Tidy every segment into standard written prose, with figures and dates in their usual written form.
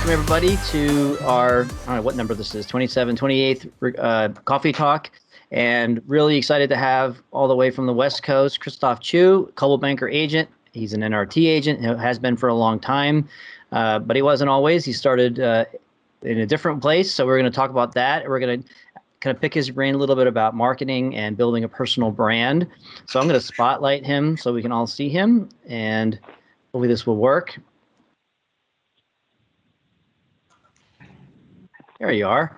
welcome everybody to our, I don't know what number this is, 28th Coffee Talk. And really excited to have all the way from the West Coast, Christophe Choo, Coldwell Banker agent. He's an NRT agent, has been for a long time, but he wasn't always. He started in a different place. So we're going to talk about that. We're going to kind of pick his brain a little bit about marketing and building a personal brand. So I'm going to spotlight him so we can all see him, and hopefully this will work. There you are.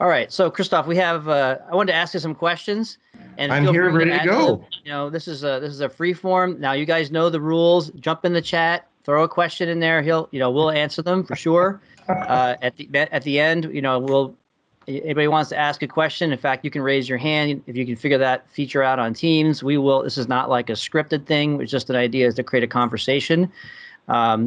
All right. So Christophe, we have, I wanted to ask you some questions, and I'm here ready to go. You know, this is a free form. Now you guys know the rules. Jump in the chat, throw a question in there. We'll answer them for sure. At the end, anybody wants to ask a question. In fact, you can raise your hand if you can figure that feature out on Teams. We will. This is not like a scripted thing. It's just an idea is to create a conversation.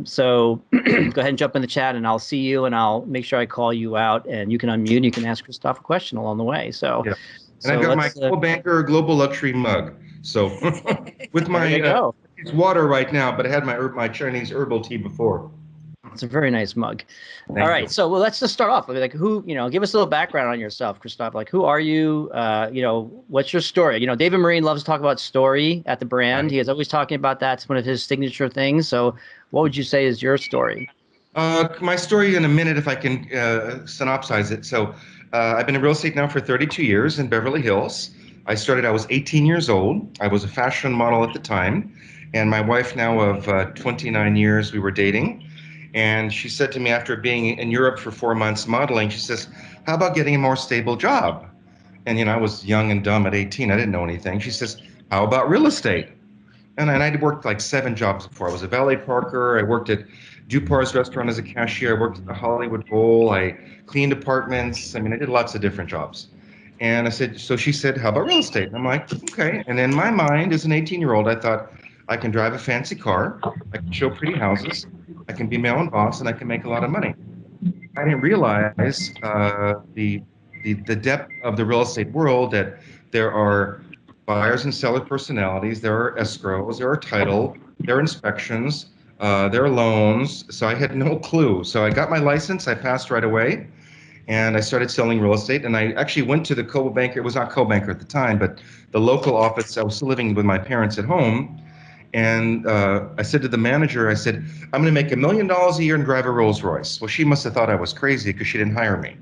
So go ahead and jump in the chat, and I'll see you, and I'll make sure I call you out, and you can unmute and you can ask Christophe a question along the way. So, yeah. And I've got my Coldwell Banker Global Luxury mug. So with my it's water right now, but I had my Chinese herbal tea before. It's a very nice mug. Thank All right, you. so let's just start off with give us a little background on yourself, Christophe. Like, who are you? What's your story? David Marine loves to talk about story at the brand. Right. He is always talking about that. It's one of his signature things. So what would you say is your story? My story in a minute, if I can synopsize it. So I've been in real estate now for 32 years in Beverly Hills. I was 18 years old. I was a fashion model at the time. And my wife now of 29 years, we were dating. And she said to me after being in Europe for 4 months modeling, she says, how about getting a more stable job? And, I was young and dumb at 18. I didn't know anything. She says, how about real estate? And I'd worked like 7 jobs before. I was a valet parker. I worked at Dupar's restaurant as a cashier. I worked at the Hollywood Bowl. I cleaned apartments. I did lots of different jobs. And I said, so she said, how about real estate? And I'm like, okay. And in my mind, as an 18-year-old, I thought, I can drive a fancy car. I can show pretty houses. I can be my own boss, and I can make a lot of money. I didn't realize the depth of the real estate world, that there are buyers and seller personalities, there are escrows, there are title, there are inspections, there are loans. So I had no clue. So I got my license, I passed right away, and I started selling real estate. And I actually went to the Coldwell Banker. It was not Coldwell Banker at the time, but the local office. I was still living with my parents at home. And I said to the manager, I said, I'm going to make $1 million a year and drive a Rolls Royce. Well, she must have thought I was crazy because she didn't hire me.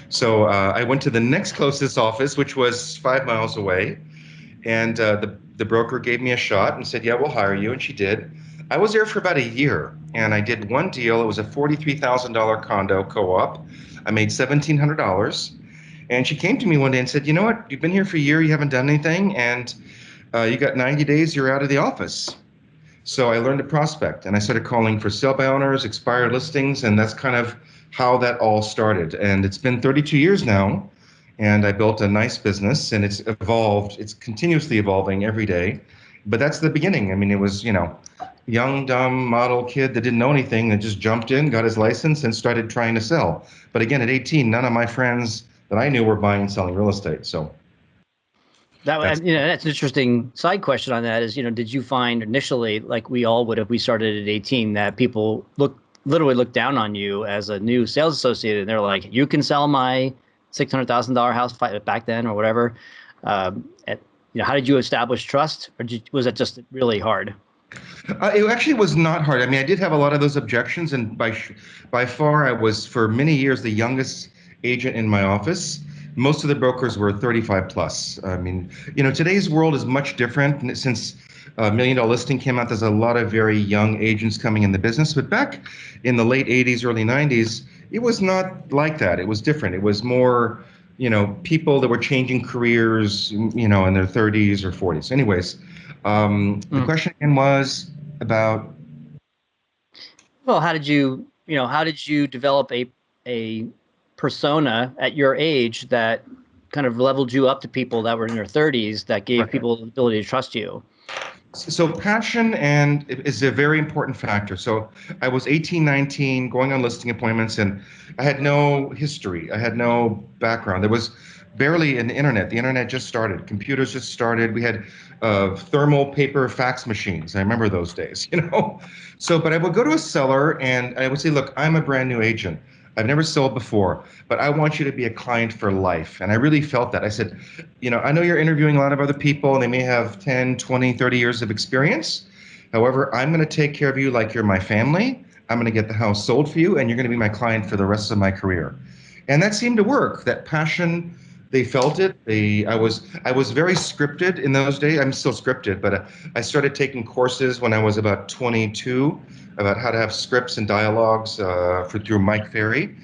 So I went to the next closest office, which was 5 miles away. And the broker gave me a shot and said, yeah, we'll hire you. And she did. I was there for about a year, and I did one deal. It was a $43,000 condo co-op. I made $1,700. And she came to me one day and said, you know what? You've been here for a year. You haven't done anything. And you got 90 days, you're out of the office. So I learned to prospect, and I started calling for sale by owners, expired listings, and that's kind of how that all started. And it's been 32 years now, and I built a nice business, and it's evolved. It's continuously evolving every day. But that's the beginning. It was, young, dumb model kid that didn't know anything that just jumped in, got his license, and started trying to sell. But again, at 18, none of my friends that I knew were buying and selling real estate. So that's an interesting side question on that is, did you find initially, like we all would if we started at 18, that people literally looked down on you as a new sales associate, and they're like, you can sell my $600,000 house back then or whatever? How did you establish trust, or was it just really hard? It actually was not hard. I did have a lot of those objections, and by far I was for many years the youngest agent in my office. Most of the brokers were 35 plus. Today's world is much different. Since $1 Million Listing came out, there's a lot of very young agents coming in the business. But back in the late 80s, early 90s, it was not like that. It was different. It was more, people that were changing careers, in their 30s or 40s. Anyways, the question again was about. Well, how did you develop a persona at your age that kind of leveled you up to people that were in their 30s, that gave people the ability to trust you? So passion is a very important factor. So I was 18, 19, going on listing appointments, and I had no history. I had no background. There was barely an internet. The internet just started. Computers just started. We had thermal paper fax machines. I remember those days, you know. So, but I would go to a seller and I would say, look, I'm a brand new agent. I've never sold before, but I want you to be a client for life. And I really felt that. I said, you know, I know you're interviewing a lot of other people and they may have 10, 20, 30 years of experience. However, I'm going to take care of you like you're my family. I'm going to get the house sold for you and you're going to be my client for the rest of my career. And that seemed to work. That passion, they felt it. I was very scripted in those days. I'm still scripted, but I started taking courses when I was about 22 about how to have scripts and dialogues through Mike Ferry.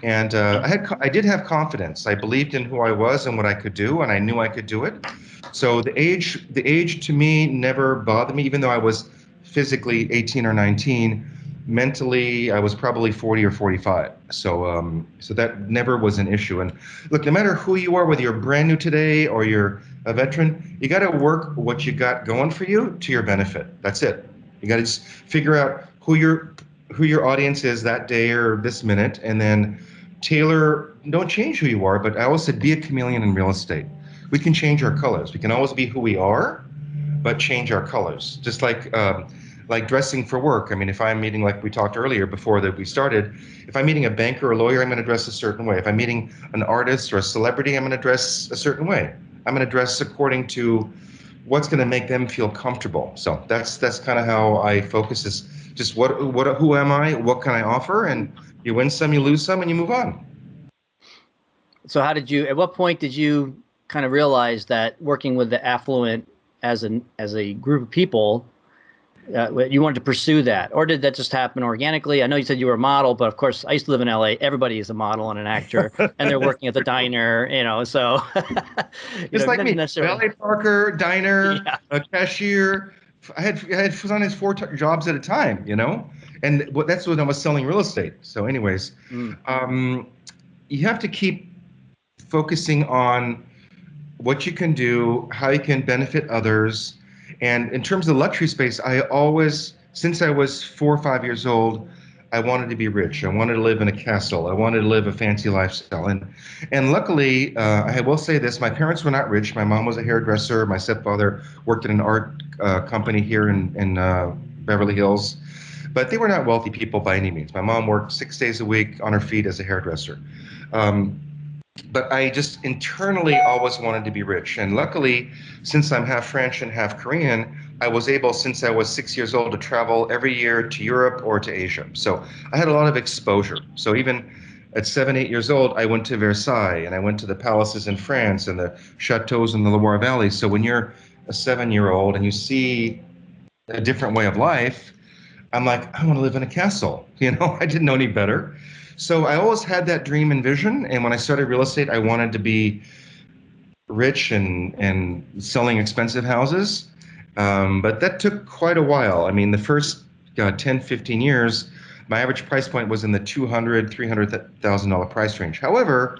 And I did have confidence. I believed in who I was and what I could do, and I knew I could do it. So the age to me never bothered me, even though I was physically 18 or 19. Mentally, I was probably 40 or 45. So that never was an issue. And look, no matter who you are, whether you're brand new today or you're a veteran, you got to work what you got going for you to your benefit. That's it. You got to just figure out who your audience is that day or this minute, and then tailor. Don't change who you are, but I always said be a chameleon in real estate. We can change our colors. We can always be who we are, but change our colors. Just like dressing for work. I mean, if I'm meeting, like we talked earlier before that we started, if I'm meeting a banker or a lawyer, I'm going to dress a certain way. If I'm meeting an artist or a celebrity, I'm going to dress a certain way. I'm going to dress according to what's going to make them feel comfortable. So that's kind of how I focus, is just who am I? What can I offer? And you win some, you lose some, and you move on. So at what point did you kind of realize that working with the affluent as a group of people, you wanted to pursue that, or did that just happen organically? I know you said you were a model, but of course I used to live in LA. Everybody is a model and an actor, and they're working at the diner, so Just like me, necessarily. valet parker, diner, Yeah. a cashier. I had sometimes jobs at a time, and that's when I was selling real estate. So, anyways, you have to keep focusing on what you can do, how you can benefit others. And in terms of the luxury space, since I was 4 or 5 years old, I wanted to be rich. I wanted to live in a castle. I wanted to live a fancy lifestyle. And luckily, I will say this, my parents were not rich. My mom was a hairdresser. My stepfather worked in an art company here in Beverly Hills. But they were not wealthy people by any means. My mom worked 6 days a week on her feet as a hairdresser. But I just internally always wanted to be rich. And luckily, since I'm half French and half Korean, I was able, since I was 6 years old, to travel every year to Europe or to Asia. So I had a lot of exposure. So even at 7, 8 years old, I went to Versailles and I went to the palaces in France and the chateaus in the Loire Valley. So when you're a 7-year-old and you see a different way of life, I'm like, I want to live in a castle. I didn't know any better. So I always had that dream and vision. And when I started real estate, I wanted to be rich and selling expensive houses. But that took quite a while. I mean, the first 10, 15 years, my average price point was in the $200,000, $300,000 price range. However,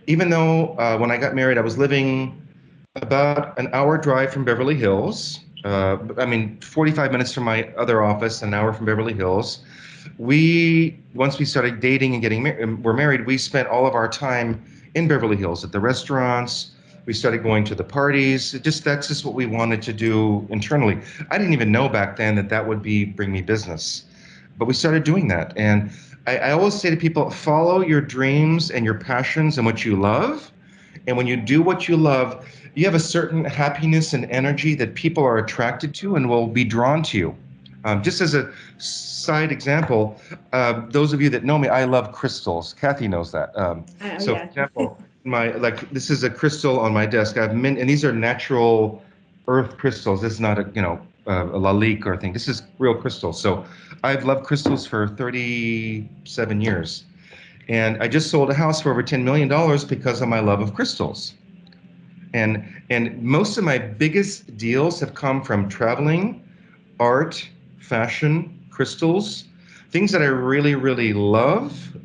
even though when I got married, I was living about an hour drive from Beverly Hills. 45 minutes from my other office, an hour from Beverly Hills. Once we started dating and we're married, we spent all of our time in Beverly Hills at the restaurants. We started going to the parties. That's just what we wanted to do internally. I didn't even know back then that would bring me business, but we started doing that. And I always say to people, follow your dreams and your passions and what you love. And when you do what you love, you have a certain happiness and energy that people are attracted to and will be drawn to you. Just as a side example, those of you that know me, I love crystals. Kathy knows that. So, yeah. for example, this is a crystal on my desk. I have and these are natural earth crystals. This is not a lalique or thing. This is real crystals. So, I've loved crystals for 37 years. And I just sold a house for over $10 million because of my love of crystals. And most of my biggest deals have come from traveling, art, fashion, crystals, things that I really, really love.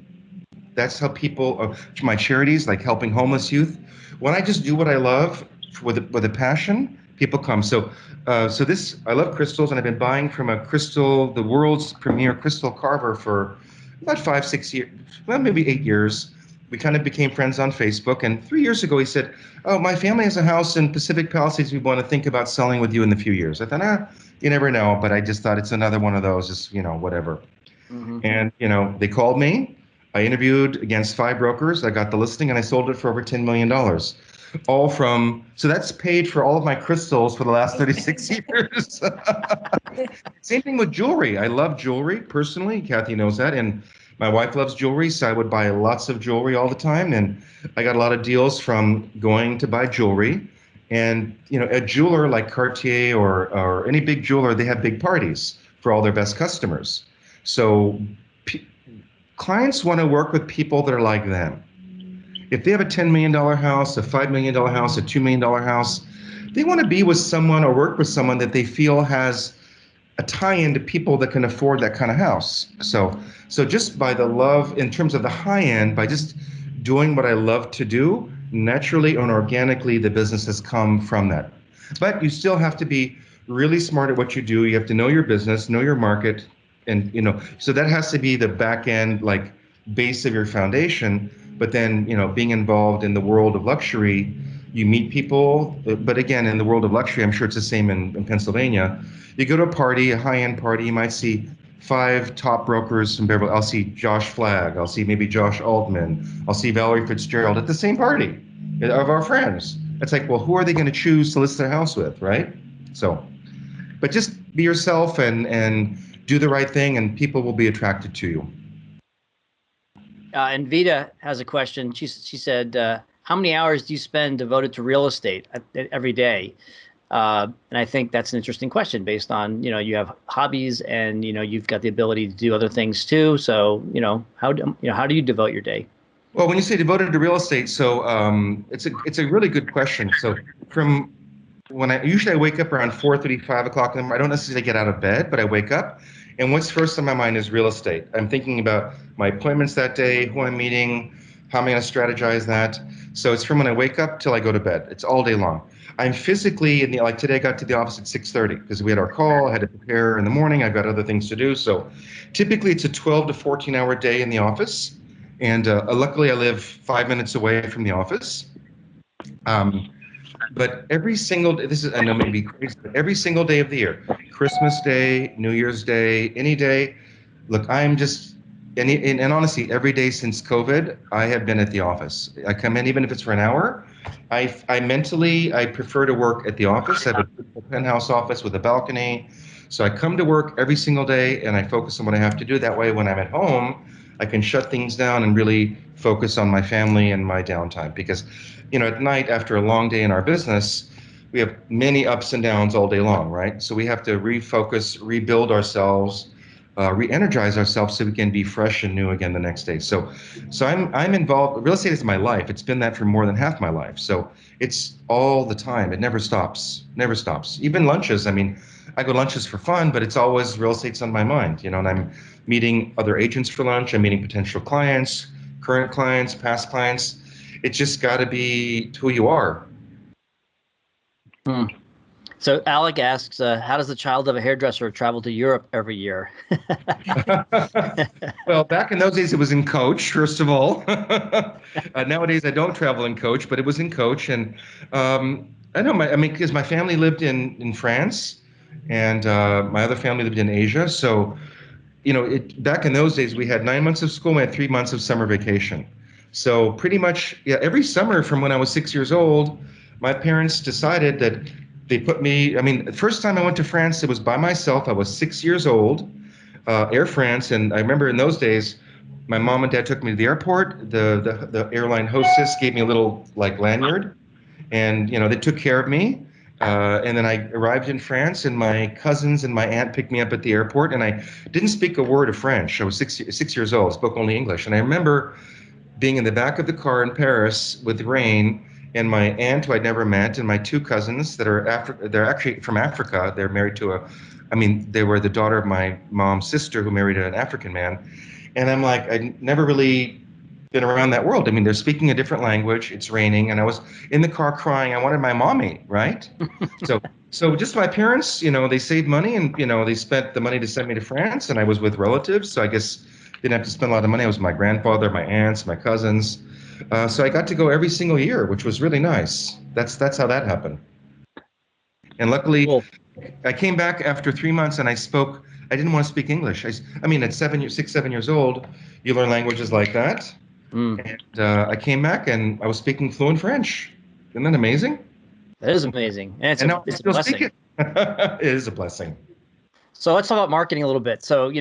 That's how people, my charities, like helping homeless youth. When I just do what I love with a passion, people come. I love crystals, and I've been buying from the world's premier crystal carver for about 5, 6 years, well, maybe 8 years. we kind of became friends on Facebook. And 3 years ago, he said, "Oh, my family has a house in Pacific Palisades. We want to think about selling with you in the few years." I thought, you never know. But I just thought it's another one of those, just, whatever. Mm-hmm. And, they called me. I interviewed against 5 brokers. I got the listing and I sold it for over $10 million. So that's paid for all of my crystals for the last 36 years. Same thing with jewelry. I love jewelry personally. Kathy knows that. And my wife loves jewelry, so I would buy lots of jewelry all the time. And I got a lot of deals from going to buy jewelry. And, a jeweler like Cartier or any big jeweler, they have big parties for all their best customers. So clients want to work with people that are like them. If they have a $10 million house, a $5 million house, a $2 million house, they want to be with someone or work with someone that they feel has a tie-in to people that can afford that kind of house. So just by the love, in terms of the high end, by just doing what I love to do, naturally and organically, the business has come from that. But you still have to be really smart at what you do. You have to know your business, know your market, and so that has to be the back end, like base of your foundation. But then, being involved in the world of luxury, you meet people. But again, in the world of luxury, I'm sure it's the same in Pennsylvania. You go to a party, a high-end party, you might see 5 top brokers from Beverly. I'll see Josh Flagg. I'll see maybe Josh Altman. I'll see Valerie Fitzgerald at the same party of our friends. It's like, well, who are they going to choose to list their house with, right? So, but just be yourself and do the right thing, and people will be attracted to you. And Vita has a question. She said, how many hours do you spend devoted to real estate every day? And I think that's an interesting question based on, you have hobbies and, you've got the ability to do other things too. So, how do you devote your day? Well, when you say devoted to real estate, so it's a really good question. So from when I wake up around 4:30, 5 o'clock in the morning. I don't necessarily get out of bed, but I wake up, and what's first on my mind is real estate. I'm thinking about my appointments that day, who I'm meeting, how am I going to strategize that. So it's from when I wake up till I go to bed. It's all day long. I'm physically like today I got to the office at 6:30 because we had our call. I had to prepare in the morning. I've got other things to do. So typically it's a 12 to 14-hour day in the office, and luckily I live 5 minutes away from the office. But every single day, I know maybe crazy, but every single day of the year, Christmas Day, New Year's Day, any day, look, and honestly, every day since COVID, I have been at the office. I come in, even if it's for an hour. I prefer to work at the office. I have a beautiful penthouse office with a balcony. So I come to work every single day and I focus on what I have to do. That way, when I'm at home, I can shut things down and really focus on my family and my downtime. Because, at night after a long day in our business, we have many ups and downs all day long, right? So we have to refocus, rebuild ourselves, re-energize ourselves so we can be fresh and new again the next day. So I'm involved. Real estate is my life. It's been that for more than half my life. So it's all the time. It never stops. Never stops. Even lunches. I mean, I go lunches for fun, but it's always real estate's on my mind. And I'm meeting other agents for lunch. I'm meeting potential clients, current clients, past clients. It's just got to be who you are. So Alec asks, how does the child of a hairdresser travel to Europe every year? Well, back in those days, it was in coach, first of all. Nowadays, I don't travel in coach, but it was in coach. And I know, because my family lived in France, and my other family lived in Asia. So, back in those days, we had 9 months of school, we had 3 months of summer vacation. So pretty much, every summer from when I was 6 years old, my parents decided that they put me, the first time I went to France, it was by myself. I was 6 years old, Air France. And I remember in those days, my mom and dad took me to the airport. The airline hostess gave me a little lanyard, and, they took care of me. And then I arrived in France, and my cousins and my aunt picked me up at the airport, and I didn't speak a word of French. I was six years old, spoke only English. And I remember being in the back of the car in Paris with rain, and my aunt, who I'd never met, and my 2 cousins that they're actually from Africa. They're married to they were the daughter of my mom's sister who married an African man. And I'm like, I never really been around that world. They're speaking a different language. It's raining, and I was in the car crying. I wanted my mommy, right? So just my parents, they saved money, and they spent the money to send me to France, and I was with relatives. So I guess didn't have to spend a lot of money. I was with my grandfather, my aunts, my cousins. So I got to go every single year, which was really nice. That's how that happened. And luckily, Cool. I came back after 3 months and I spoke. I didn't want to speak English. I mean, at 6, 7 years old, you learn languages like that. Mm, And I came back and I was speaking fluent French. Isn't that amazing? that is amazing, and And now I it's a still speak blessing. it. It is a blessing. So let's talk about marketing a little bit. So,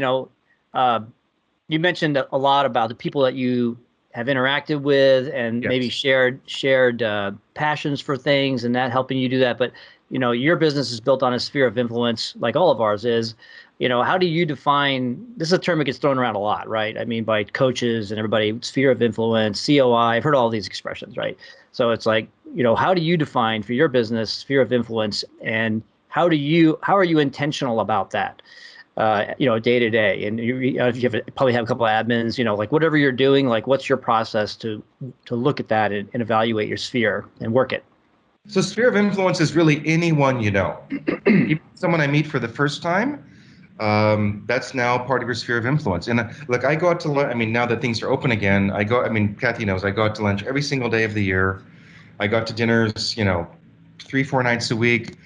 uh, you mentioned a lot about the people that you have interacted with and maybe Yes. shared passions for things and that helping you do that. But, your business is built on a sphere of influence, like all of ours is. How do you define, this is a term that gets thrown around a lot, right? I mean, by coaches and everybody, sphere of influence, COI, I've heard all these expressions, right? So it's like, how do you define for your business sphere of influence, and how are you intentional about that? Day to day, and probably have a couple of admins, like whatever you're doing, like what's your process to look at that and evaluate your sphere and work it. So sphere of influence is really anyone you know. Even someone I meet for the first time, that's now part of your sphere of influence. And look, I go out to lunch. I mean, now that things are open again, I go. I mean, Kathy knows I go out to lunch every single day of the year. I got to dinners, 3, 4 nights a week.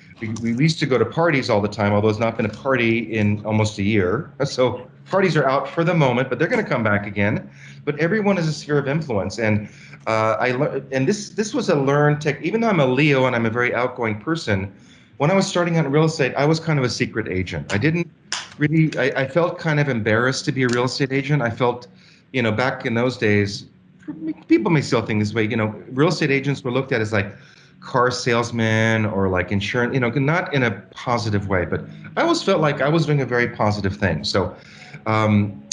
We used to go to parties all the time, although it's not been a party in almost a year. So parties are out for the moment, but they're going to come back again. But everyone is a sphere of influence, and and this was a learned tech. Even though I'm a Leo and I'm a very outgoing person, when I was starting out in real estate, I was kind of a secret agent. I didn't really. I felt kind of embarrassed to be a real estate agent. I felt, back in those days, people may still think this way. Real estate agents were looked at as like car salesmen or like insurance, not in a positive way, but I always felt like I was doing a very positive thing. So, so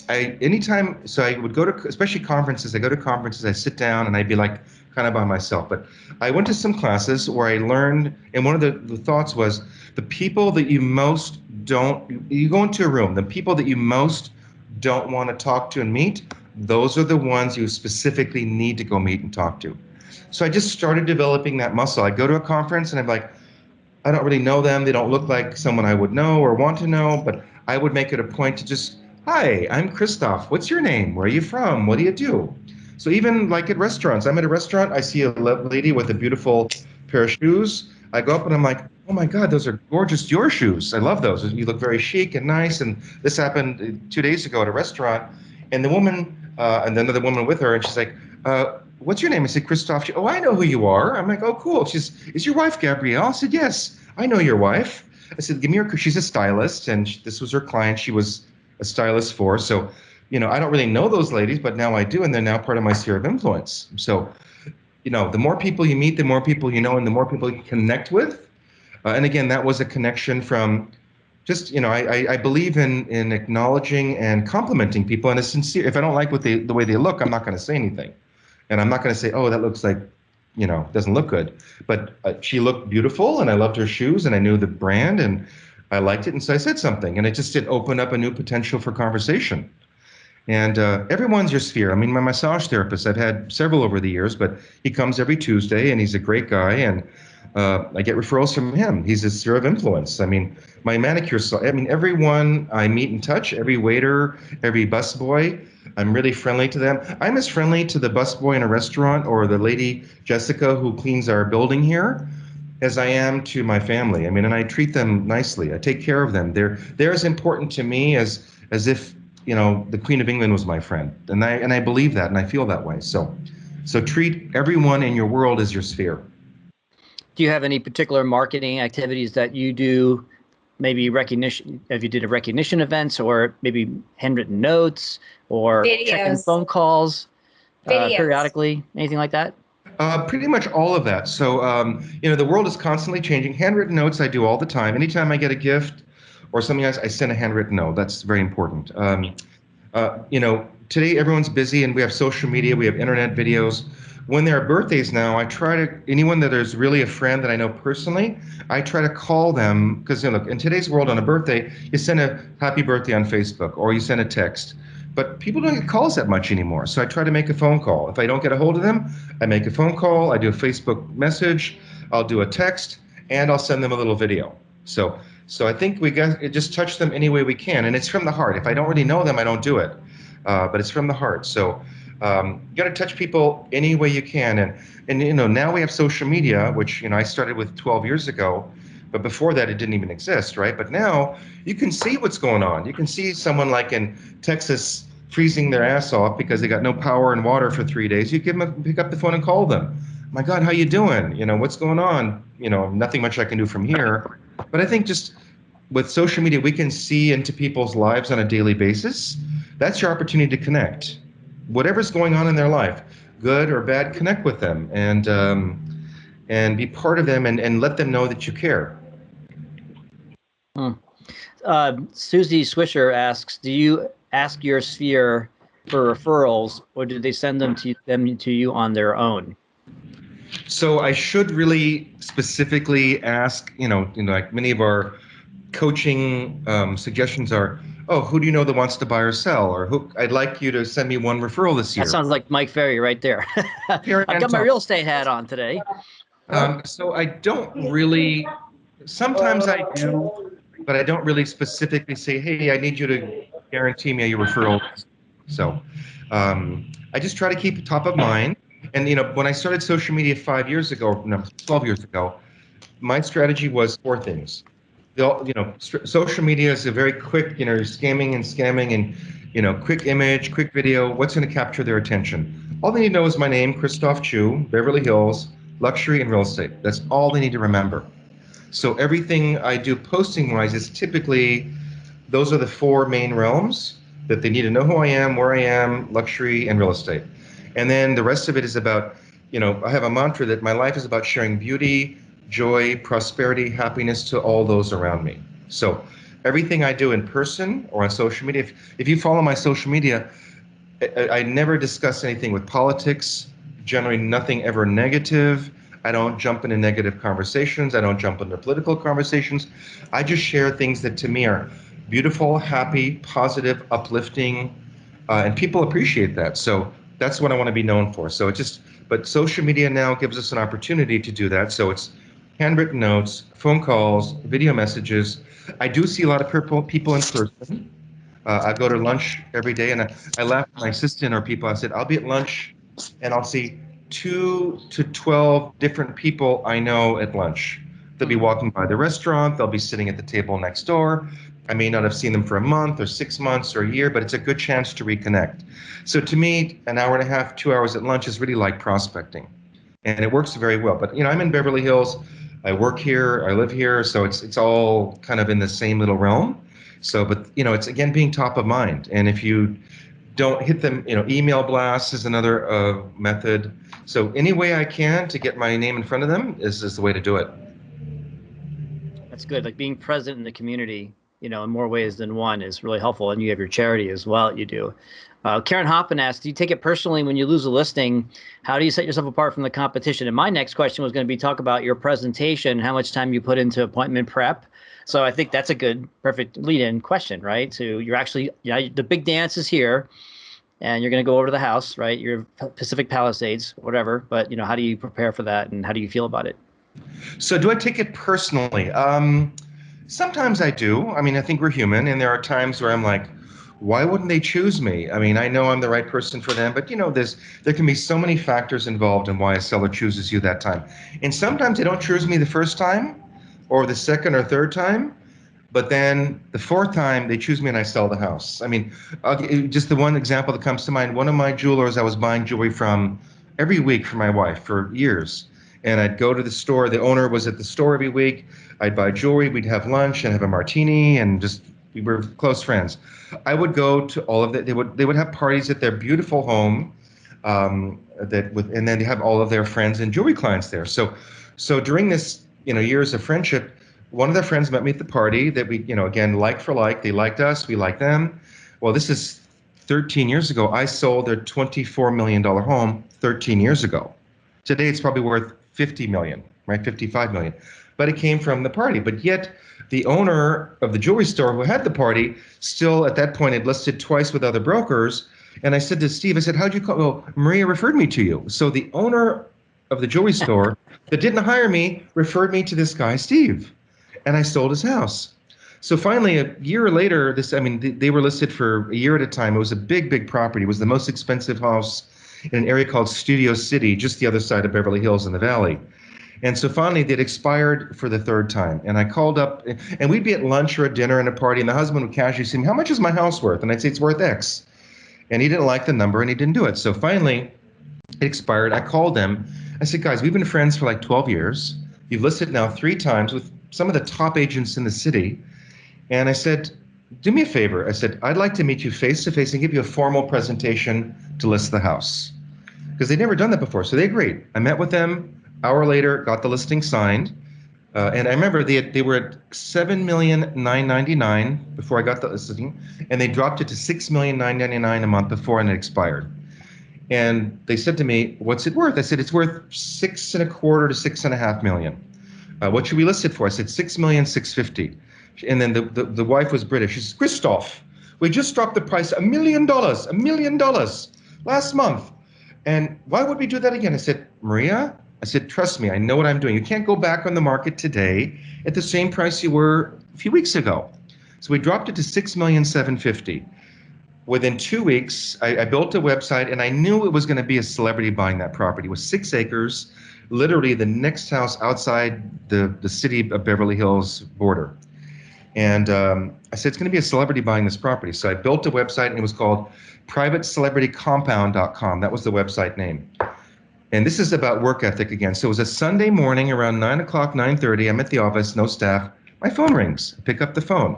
I would go to, especially conferences, I go to conferences, I sit down and I'd be like kind of by myself. But I went to some classes where I learned, and one of the thoughts was the people that you most don't, you go into a room, the people that you most don't want to talk to and meet, those are the ones you specifically need to go meet and talk to. So I just started developing that muscle. I go to a conference and I'm like, I don't really know them. They don't look like someone I would know or want to know, but I would make it a point to just, hi, I'm Christophe. What's your name? Where are you from? What do you do? So even like at restaurants, I'm at a restaurant, I see a lady with a beautiful pair of shoes. I go up and I'm like, oh my God, those are gorgeous, your shoes. I love those. You look very chic and nice. And this happened 2 days ago at a restaurant. And the woman, and another woman with her, and she's like, what's your name? I said, Christophe. Oh, I know who you are. I'm like, oh, cool. Is your wife Gabrielle? I said, yes, I know your wife. I said, give me her, she's a stylist, and this was her client. She was a stylist for. So, I don't really know those ladies, but now I do, and they're now part of my sphere of influence. So, the more people you meet, the more people you know, and the more people you connect with. And again, that was a connection from just, I believe in acknowledging and complimenting people in a sincere. If I don't like the way they look, I'm not going to say anything. And I'm not going to say, oh, that looks like, doesn't look good. But she looked beautiful and I loved her shoes and I knew the brand and I liked it. And so I said something and it just did open up a new potential for conversation. And everyone's your sphere. I mean, my massage therapist, I've had several over the years, but he comes every Tuesday and he's a great guy. And I get referrals from him. He's a sphere of influence. I mean, my manicure, everyone I meet and touch, every waiter, every busboy, I'm really friendly to them. I'm as friendly to the busboy in a restaurant or the lady Jessica who cleans our building here as I am to my family. I mean, and I treat them nicely. I take care of them. They're as important to me as if the Queen of England was my friend, and I believe that, and I feel that way. So treat everyone in your world as your sphere. Do you have any particular marketing activities that you do? Maybe recognition, if you did a recognition events, or maybe handwritten notes, or check-in Videos. phone calls Videos. periodically, anything like that? Pretty much all of that. So, the world is constantly changing. Handwritten notes I do all the time. Anytime I get a gift or something else, I send a handwritten note. That's very important. Today everyone's busy and we have social media, we have internet videos. When there are birthdays now, I try to, anyone that is really a friend that I know personally, I try to call them because, look, in today's world on a birthday, you send a happy birthday on Facebook or you send a text. But people don't get calls that much anymore. So I try to make a phone call. If I don't get a hold of them, I make a phone call, I do a Facebook message, I'll do a text, and I'll send them a little video. So I think we got just touch them any way we can, and it's from the heart. If I don't really know them, I don't do it, but it's from the heart. So You got to touch people any way you can. And now we have social media, which, I started with 12 years ago, but before that, it didn't even exist, right? But now you can see what's going on. You can see someone like in Texas freezing their ass off because they got no power and water for 3 days. You pick up the phone and call them. My God, how you doing? What's going on? Nothing much I can do from here. But I think just with social media, we can see into people's lives on a daily basis. That's your opportunity to connect. Whatever's going on in their life, good or bad, connect with them and be part of them and let them know that you care. Susie Swisher asks, do you ask your sphere for referrals, or do they send them to you on their own? So I should really specifically ask, like many of our coaching suggestions are, oh, who do you know that wants to buy or sell? Or I'd like you to send me one referral this year. That sounds like Mike Ferry right there. Here I've got my real estate hat on today. So I don't really, sometimes I do, but I don't really specifically say, hey, I need you to guarantee me your referral. So I just try to keep it top of mind. And, when I started social media 5 years ago, no, 12 years ago, my strategy was 4 things. Social media is a very quick, you're scamming and quick image, quick video. What's going to capture their attention? All they need to know is my name, Christophe Choo, Beverly Hills, luxury and real estate. That's all they need to remember. So everything I do posting-wise is typically, those are the 4 main realms that they need to know who I am, where I am, luxury and real estate. And then the rest of it is about, I have a mantra that my life is about sharing beauty, joy, prosperity, happiness to all those around me. So everything I do in person or on social media, if you follow my social media, I never discuss anything with politics, generally nothing ever negative. I don't jump into negative conversations. I don't jump into political conversations. I just share things that to me are beautiful, happy, positive, uplifting, and people appreciate that. So that's what I want to be known for. But social media now gives us an opportunity to do that. So it's handwritten notes, phone calls, video messages. I do see a lot of people in person. I go to lunch every day, and I laugh at my assistant or people. I said, I'll be at lunch, and I'll see 2 to 12 different people I know at lunch. They'll be walking by the restaurant. They'll be sitting at the table next door. I may not have seen them for a month or 6 months or a year, but it's a good chance to reconnect. So to me, an hour and a half, 2 hours at lunch is really like prospecting, and it works very well. But I'm in Beverly Hills. I work here. I live here, so it's all kind of in the same little realm. So, but it's again being top of mind. And if you don't hit them, email blasts is another method. So any way I can to get my name in front of them is the way to do it. That's good. Like being present in the community, in more ways than one is really helpful. And you have your charity as well. You do. Karen Hoppin asked, do you take it personally when you lose a listing? How do you set yourself apart from the competition? And my next question was going to be talk about your presentation, how much time you put into appointment prep. So I think that's a good, perfect lead-in question, right? So you're actually, the big dance is here, and you're going to go over to the house, right? Your Pacific Palisades, whatever. But how do you prepare for that, and how do you feel about it? So do I take it personally? Sometimes I do. I think we're human, and there are times where I'm like, why wouldn't they choose me? I know I'm the right person for them, but there can be so many factors involved in why a seller chooses you that time. And sometimes they don't choose me the first time or the second or third time, but then the 4th time they choose me and I sell the house. Just the one example that comes to mind, one of my jewelers I was buying jewelry from every week for my wife for years. And I'd go to the store. The owner was at the store every week. I'd buy jewelry. We'd have lunch and have a martini, and we were close friends. I would go to all of that. They would have parties at their beautiful home, and then they have all of their friends and jewelry clients there. So during this years of friendship, one of their friends met me at the party that we again like for like. They liked us. We liked them. Well, this is 13 years ago. I sold their $24 million home 13 years ago. Today it's probably worth 50 million, right? 55 million. But it came from the party. But yet the owner of the jewelry store who had the party still at that point had listed twice with other brokers. And I said to Steve, I said, how'd you call? Well, Maria referred me to you. So the owner of the jewelry store that didn't hire me referred me to this guy, Steve. And I sold his house. So finally, a year later, they were listed for a year at a time. It was a big, big property. It was the most expensive house in an area called Studio City, just the other side of Beverly Hills in the Valley. And so finally, they'd expired for the third time. And I called up, and we'd be at lunch or a dinner and a party, and the husband would casually say, "How much is my house worth?" And I'd say, "It's worth X." And he didn't like the number, and he didn't do it. So finally, it expired. I called them. I said, "Guys, we've been friends for like 12 years. You've listed now 3 times with some of the top agents in the city." And I said, "Do me a favor." I said, "I'd like to meet you face to face and give you a formal presentation to list the house." Because they'd never done that before. So they agreed. I met with them. Hour later, got the listing signed. And I remember they were at $7,999,000 before I got the listing, and they dropped it to $6,999,000 a month before, and it expired. And they said to me, "What's it worth?" I said, "It's worth 6.25 to 6.5 million. What should we list it for?" I said, 6,650,000. And then the wife was British. She says, "Christophe, we just dropped the price $1 million, $1 million last month. And why would we do that again?" I said, "Maria," I said, "trust me, I know what I'm doing. You can't go back on the market today at the same price you were a few weeks ago." So we dropped it to 6,750,000. Within 2 weeks, I built a website, and I knew it was going to be a celebrity buying that property. It was 6 acres, literally the next house outside the city of Beverly Hills border. And I said, it's going to be a celebrity buying this property. So I built a website, and it was called privatecelebritycompound.com. That was the website name. And this is about work ethic again. So it was a Sunday morning around 9 o'clock, 9:30. I'm at the office, no staff. My phone rings. I pick up the phone.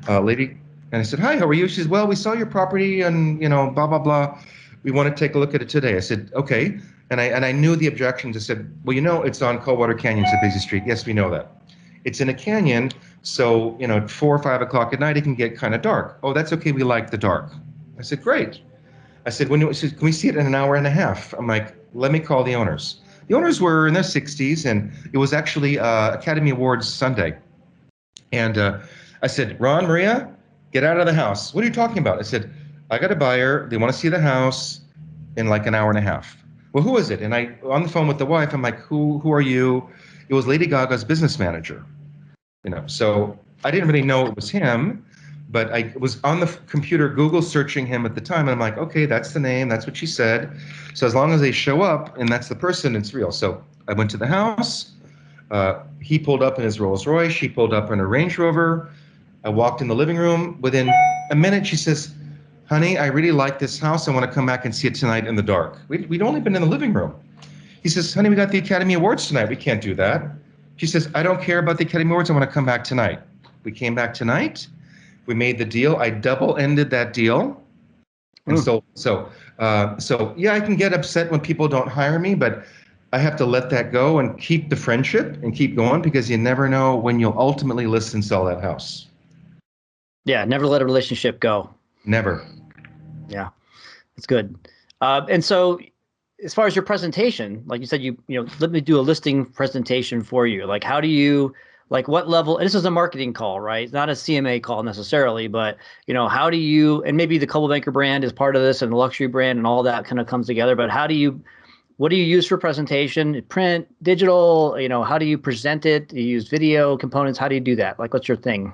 Lady, and I said, "Hi, how are you?" She says, "Well, we saw your property and, blah, blah, blah. We want to take a look at it today." I said, "Okay." And I knew the objections. I said, "Well, it's on Coldwater Canyon. It's a busy street." "Yes, we know that." "It's in a canyon, so, at 4 or 5 o'clock at night, it can get kind of dark." "Oh, that's okay. We like the dark." I said, "Great." I said, she said, "Can we see it in an hour and a half?" I'm like, "Let me call the owners." The owners were in their 60s, and it was actually Academy Awards Sunday. And I said, "Ron, Maria, get out of the house." "What are you talking about?" I said, "I got a buyer. They want to see the house in like an hour and a half." "Well, who is it?" And on the phone with the wife, I'm like, who are you?" It was Lady Gaga's business manager. So I didn't really know it was him, but I was on the computer Google searching him at the time, and I'm like, okay, that's the name, that's what she said. So as long as they show up and that's the person, it's real. So I went to the house. He pulled up in his Rolls Royce. She pulled up in her Range Rover. I walked in the living room. Within a minute, she says, "Honey, I really like this house. I want to come back and see it tonight in the dark." We'd only been in the living room. He says, "Honey, we got the Academy Awards tonight. We can't do that." She says, "I don't care about the Academy Awards. I want to come back tonight." We came back tonight. We made the deal. I double-ended that deal. And so yeah, I can get upset when people don't hire me, but I have to let that go and keep the friendship and keep going, because you never know when you'll ultimately list and sell that house. Yeah, never let a relationship go. Never. Yeah, that's good. And so, as far as your presentation, like you said, let me do a listing presentation for you. Like, how do you, like, what level? And this is a marketing call, right? It's not a CMA call necessarily, but how do you? And maybe the Coldwell Banker brand is part of this, and the luxury brand, and all that kind of comes together. But what do you use for presentation? Print, digital? How do you present it? Do you use video components? How do you do that? Like, what's your thing?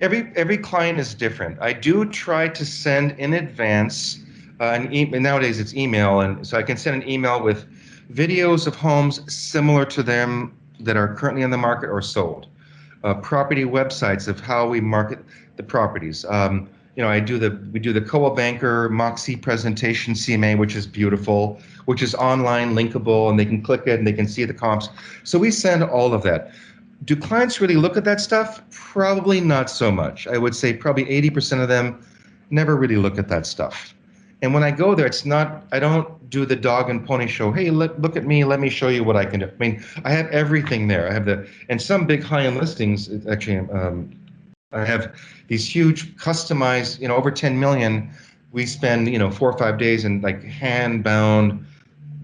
Every client is different. I do try to send in advance, and nowadays it's email, and so I can send an email with videos of homes similar to them that are currently on the market or sold, property websites of how we market the properties. We do the Coldwell Banker Moxie presentation CMA, which is beautiful, which is online linkable, and they can click it and they can see the comps. So we send all of that. Do clients really look at that stuff? Probably not so much. I would say probably 80% of them never really look at that stuff. And when I go there, I don't do the dog and pony show. "Hey, look at me, let me show you what I can do." I mean, I have everything there. And some big high-end listings, actually, I have these huge customized, over 10 million. We spend, 4 or 5 days in like hand-bound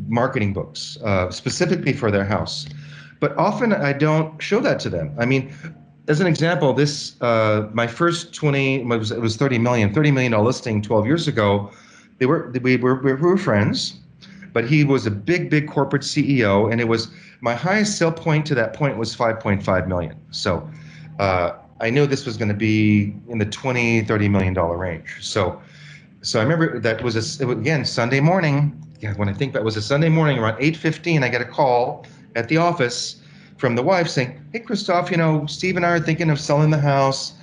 marketing books, specifically for their house. But often I don't show that to them. I mean, as an example, my first it was $30 million listing 12 years ago. We were friends, but he was a big corporate CEO, and it was my highest sell point to that point was 5.5 million. So I knew this was going to be in the 20, $30 million range. So I remember that was, again, Sunday morning. Yeah, when I think that was a Sunday morning around 8:15, I get a call at the office from the wife saying, "Hey, Christophe, Steve and I are thinking of selling the house.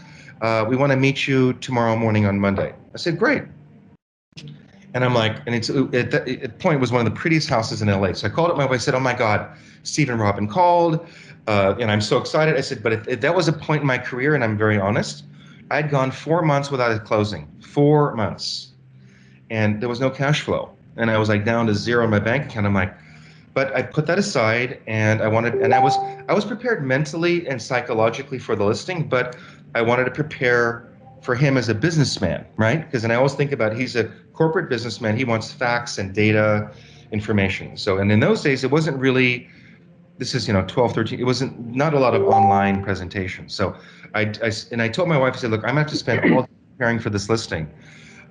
We want to meet you tomorrow morning on Monday." I said, "Great." And I'm like, and it's at that point, it was one of the prettiest houses in LA. So I called up my wife. I said, "Oh my God, Steve and Robin called, and I'm so excited." I said, "But if that was a point in my career, and I'm very honest, I'd gone 4 months without a closing, 4 months, and there was no cash flow, and I was like down to zero in my bank account." I'm like, but I put that aside, and I was prepared mentally and psychologically for the listing, but I wanted to prepare for him as a businessman, right? Because, and I always think about, he's a corporate businessman. He wants facts and data, information. So, and in those days, it wasn't really, this is, 12, 13, it wasn't, not a lot of online presentations. So I told my wife, I said, "Look, I'm gonna have to spend all day preparing for this listing."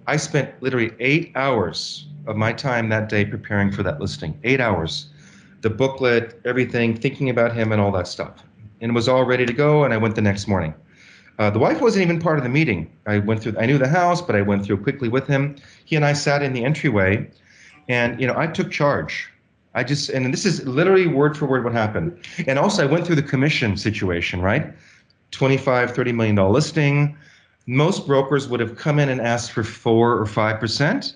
I spent literally 8 hours of my time that day preparing for that listing. 8 hours. The booklet, everything, thinking about him and all that stuff. And it was all ready to go, and I went the next morning. The wife wasn't even part of the meeting. I knew the house, but I went through quickly with him. He and I sat in the entryway, and I took charge. And this is literally word for word what happened. And also I went through the commission situation, right? 25, $30 million listing. Most brokers would have come in and asked for 4 or 5%,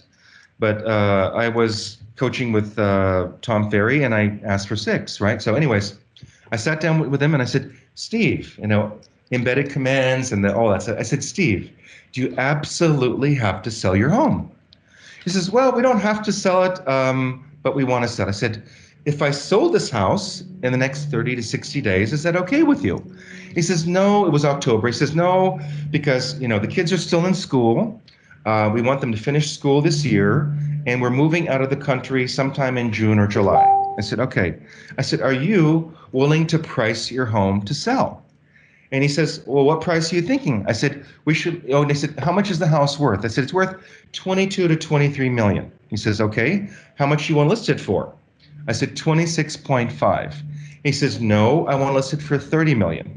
but I was coaching with Tom Ferry, and I asked for 6, right? So anyways, I sat down with him and I said, "Steve, embedded commands and all that stuff." I said, "Steve, do you absolutely have to sell your home?" He says, "Well, we don't have to sell it, but we want to sell." I said, "If I sold this house in the next 30 to 60 days, is that okay with you?" He says, "No," it was October. He says, "No, because, the kids are still in school. We want them to finish school this year, and we're moving out of the country sometime in June or July." I said, "Okay." I said, "Are you willing to price your home to sell?" And he says, "Well, what price are you thinking?" I said, "We should," and they said, "How much is the house worth?" I said, "It's worth 22 to 23 million. He says, "Okay, how much you want listed for?" I said, 26.5. He says, "No, I want listed for 30 million.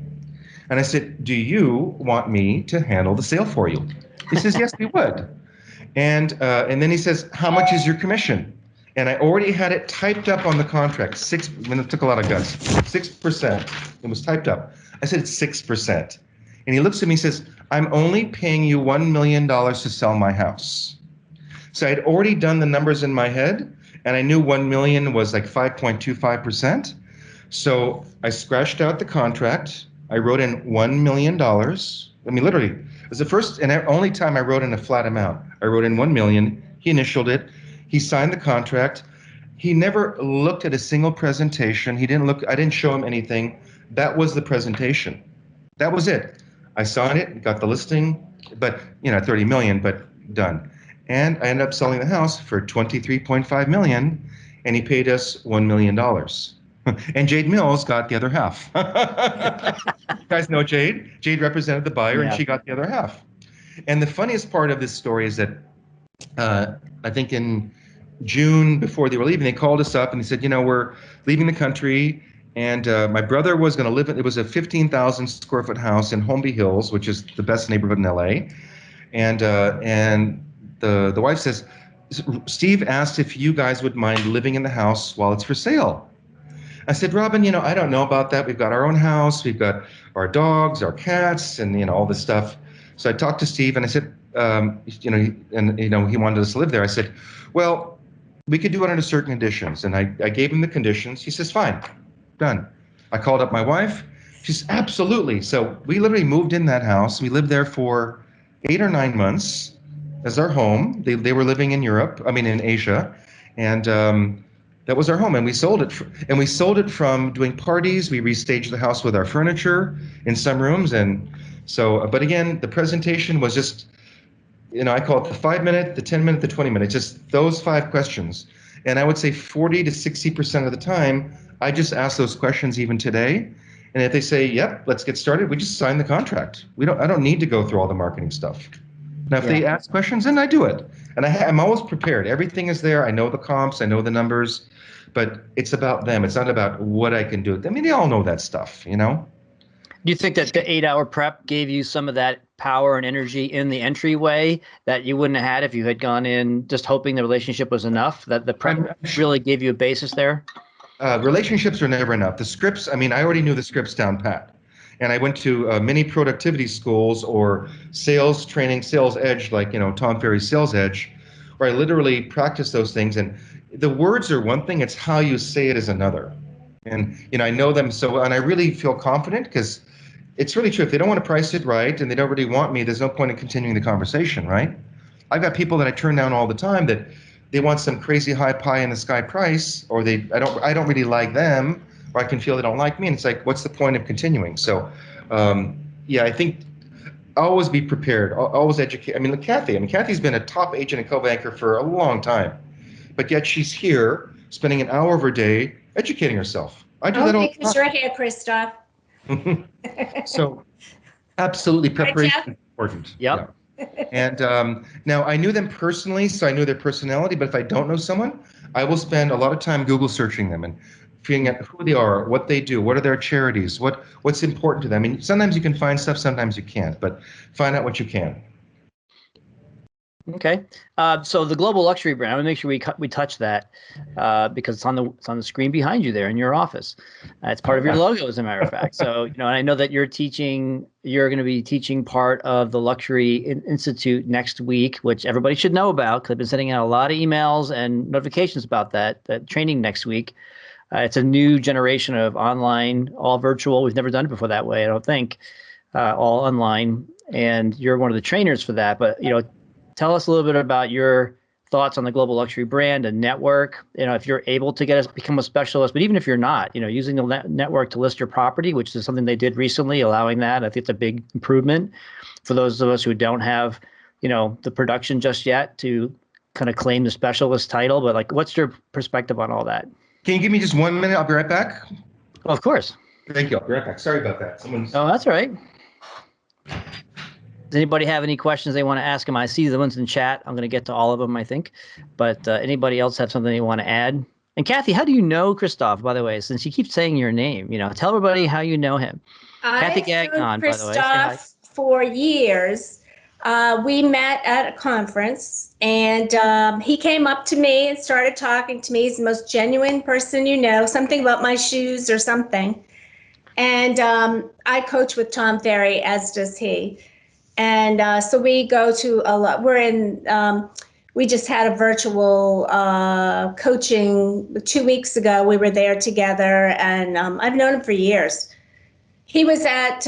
And I said, "Do you want me to handle the sale for you?" He says, "Yes, we would." And then he says, "How much is your commission?" And I already had it typed up on the contract. It took a lot of guts. 6%. It was typed up. I said, "It's 6%. And he looks at me and says, "I'm only paying you $1 million to sell my house." So I had already done the numbers in my head, and I knew 1 million was like 5.25%. So I scratched out the contract. I wrote in $1 million. I mean, literally, it was the first and only time I wrote in a flat amount. I wrote in 1 million. He initialed it. He signed the contract. He never looked at a single presentation. I didn't show him anything. That was the presentation. That was it. I signed it, got the listing, but 30 million, but done. And I ended up selling the house for 23.5 million, and he paid us $1 million. And Jade Mills got the other half. You guys know Jade. Jade represented the buyer, and Yeah. she got the other half. And the funniest part of this story is that I think in June, before they were leaving, they called us up and they said, "We're leaving the country." And my brother was going to live in, it was a 15,000 square foot house in Holmby Hills, which is the best neighborhood in LA. And the wife says, "Steve asked if you guys would mind living in the house while it's for sale." I said, "Robin, I don't know about that. We've got our own house. We've got our dogs, our cats, and all this stuff." So I talked to Steve and I said, he wanted us to live there. I said, "Well, we could do it under certain conditions." And I gave him the conditions. He says, "Fine, done." I called up my wife. She says, "Absolutely." So we literally moved in that house. We lived there for 8 or 9 months as our home. They were living in Europe, I mean, in Asia. And that was our home, and we sold it. And we sold it from doing parties. We restaged the house with our furniture in some rooms, and so. But again, the presentation was just, I call it the 5 minute, the 10 minute, the 20 minute. Just those 5 questions, and I would say 40 to 60% of the time, I just ask those questions even today. And if they say, "Yep, let's get started," we just sign the contract. I don't need to go through all the marketing stuff. Now, if they ask questions, then I do it. And I'm always prepared. Everything is there. I know the comps. I know the numbers. But it's about them. It's not about what I can do. I mean, they all know that stuff. Do you think that the 8-hour prep gave you some of that power and energy in the entryway that you wouldn't have had if you had gone in just hoping the relationship was enough, that the prep really gave you a basis there? Relationships are never enough. The scripts, I mean, I already knew the scripts down pat. And I went to many productivity schools or sales training, sales edge, like, Tom Ferry's Sales Edge, where I literally practice those things. And the words are one thing, it's how you say it is another. And, I know them so, and I really feel confident because it's really true. If they don't want to price it right and they don't really want me, there's no point in continuing the conversation, right? I've got people that I turn down all the time that they want some crazy high pie in the sky price, or I don't really like them, or I can feel they don't like me, and it's like, what's the point of continuing? So, yeah, I think always be prepared, always educate. I mean, look, Kathy. I mean, Kathy's been a top agent at Coldwell Banker for a long time, but yet she's here spending an hour of her day educating herself. I do that all the because time. you're here, Christophe. So, absolutely, preparation is important. Yep. Yeah. And now I knew them personally, so I knew their personality. But if I don't know someone, I will spend a lot of time Google searching them and figuring out who they are, what they do, what are their charities, what's important to them. I mean, sometimes you can find stuff, sometimes you can't, but find out what you can. Okay. So the global luxury brand, I want to make sure we touch that because it's on the screen behind you there in your office. It's part of your logo, as a matter of fact. So, and I know that you're going to be teaching part of the Luxury Institute next week, which everybody should know about because I've been sending out a lot of emails and notifications about that training next week. It's a new generation of online, all virtual. We've never done it before that way, I don't think, all online. And you're one of the trainers for that. But, tell us a little bit about your thoughts on the global luxury brand and network. If you're able to become a specialist, but even if you're not, using the network to list your property, which is something they did recently, allowing that. I think it's a big improvement for those of us who don't have, the production just yet to kind of claim the specialist title. But like, what's your perspective on all that? Can you give me just 1 minute? I'll be right back. Well, of course. Thank you. I'll be right back. Sorry about that. Oh, that's all right. Does anybody have any questions they want to ask him? I see the ones in chat. I'm going to get to all of them, I think. But anybody else have something they want to add? And Kathy, how do you know Christophe, by the way, since you keep saying your name? Tell everybody how you know him. Kathy Gagnon, by the way. Christophe for years. We met at a conference, and he came up to me and started talking to me. He's the most genuine person something about my shoes or something. And I coach with Tom Ferry, as does he. And so we go to a lot. We just had a virtual coaching 2 weeks ago. We were there together, and I've known him for years. He was at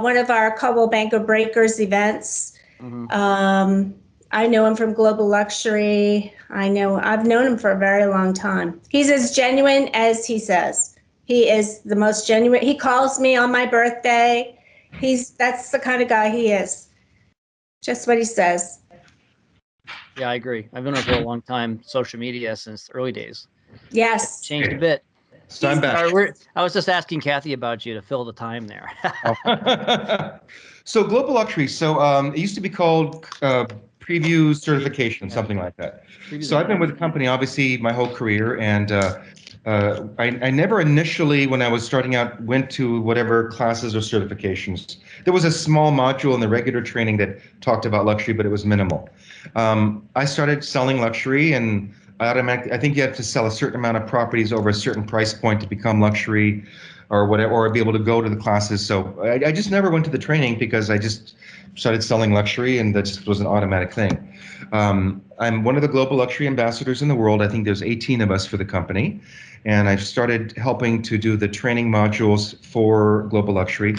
one of our Coldwell Banker Breakers events. Mm-hmm. I know him from Global Luxury. I've known him for a very long time. He's as genuine as he says. He is the most genuine. He calls me on my birthday. That's the kind of guy he is. Just what he says. Yeah, I agree. I've been on for a long time, social media since the early days. Yes. It's changed a bit. So I'm back. I was just asking Kathy about you to fill the time there. So Global Luxury. So it used to be called Preview Certification, something like that. So I've been with the company obviously my whole career, and I never initially, when I was starting out, went to whatever classes or certifications. There was a small module in the regular training that talked about luxury, but it was minimal. I started selling luxury, and I think you have to sell a certain amount of properties over a certain price point to become luxury or whatever, or be able to go to the classes. So I just never went to the training because I just started selling luxury, and that just was an automatic thing. I'm one of the global luxury ambassadors in the world. I think there's 18 of us for the company. And I've started helping to do the training modules for global luxury.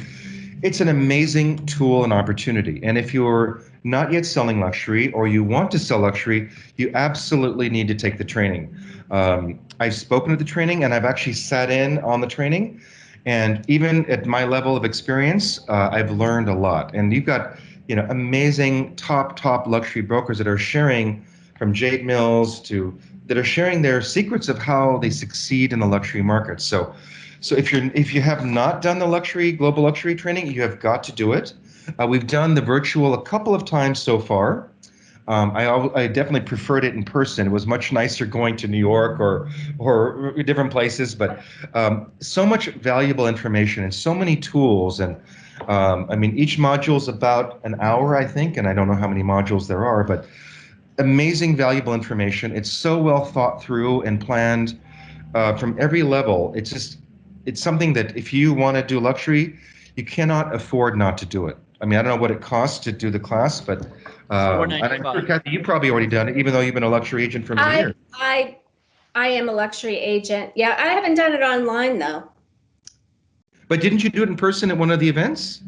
It's an amazing tool and opportunity. And if you're not yet selling luxury or you want to sell luxury, you absolutely need to take the training. I've spoken at the training, and I've actually sat in on the training. And even at my level of experience, I've learned a lot. And you've got amazing top luxury brokers that are sharing, from Jade Mills that are sharing their secrets of how they succeed in the luxury market. So if you have not done the global luxury training, you have got to do it. We've done the virtual a couple of times so far. I definitely preferred it in person. It was much nicer going to New York or different places, but so much valuable information and so many tools. And I mean, each module is about an hour, I think, and I don't know how many modules there are, but amazing, valuable information. It's so well thought through and planned from every level. It's something that if you want to do luxury, you cannot afford not to do it. I mean, I don't know what it costs to do the class, but and I'm sure, $4.95. Kathy, you've probably already done it, even though you've been a luxury agent for many I years. I I am a luxury agent. Yeah, I haven't done it online though. But didn't you do it in person at one of the events?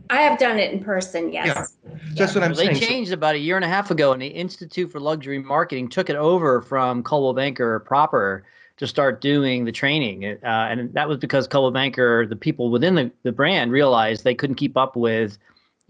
I have done it in person, Yeah, yes. so that's what I'm Well, they saying. So, changed about a year and a half ago, and the Institute for Luxury Marketing took it over from Coldwell Banker proper to start doing the training. And that was because Coldwell Banker, the people within the brand, realized they couldn't keep up with,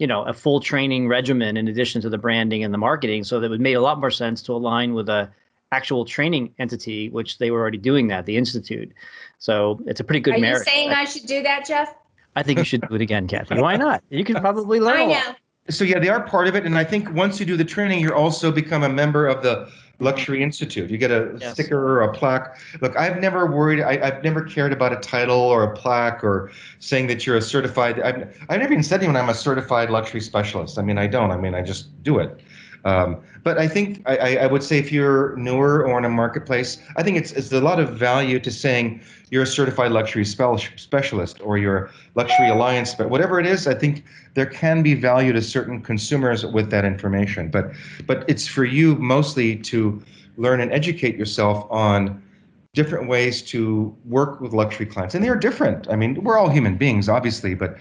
a full training regimen in addition to the branding and the marketing. So that it made a lot more sense to align with a actual training entity, which they were already doing that, the Institute. So it's a pretty good Are you merit. saying I should do that, Jeff? I think you should do it again, Kathy. Why not? You could probably learn I a lot. know. so yeah, they are part of it, and I think once you do the training, you also become a member of the Luxury Institute. You get a Yes. sticker or a plaque. Look, I've never worried. I've never cared about a title or a plaque or saying that you're a certified. I've never even said to anyone I'm a certified luxury specialist. I mean, I don't. I mean, I just do it. But I think I would say if you're newer or in a marketplace, I think it's a lot of value to saying you're a certified luxury specialist or you're a luxury alliance, but whatever it is, I think there can be value to certain consumers with that information. But it's for you mostly to learn and educate yourself on different ways to work with luxury clients. And they are different. I mean, we're all human beings, obviously, but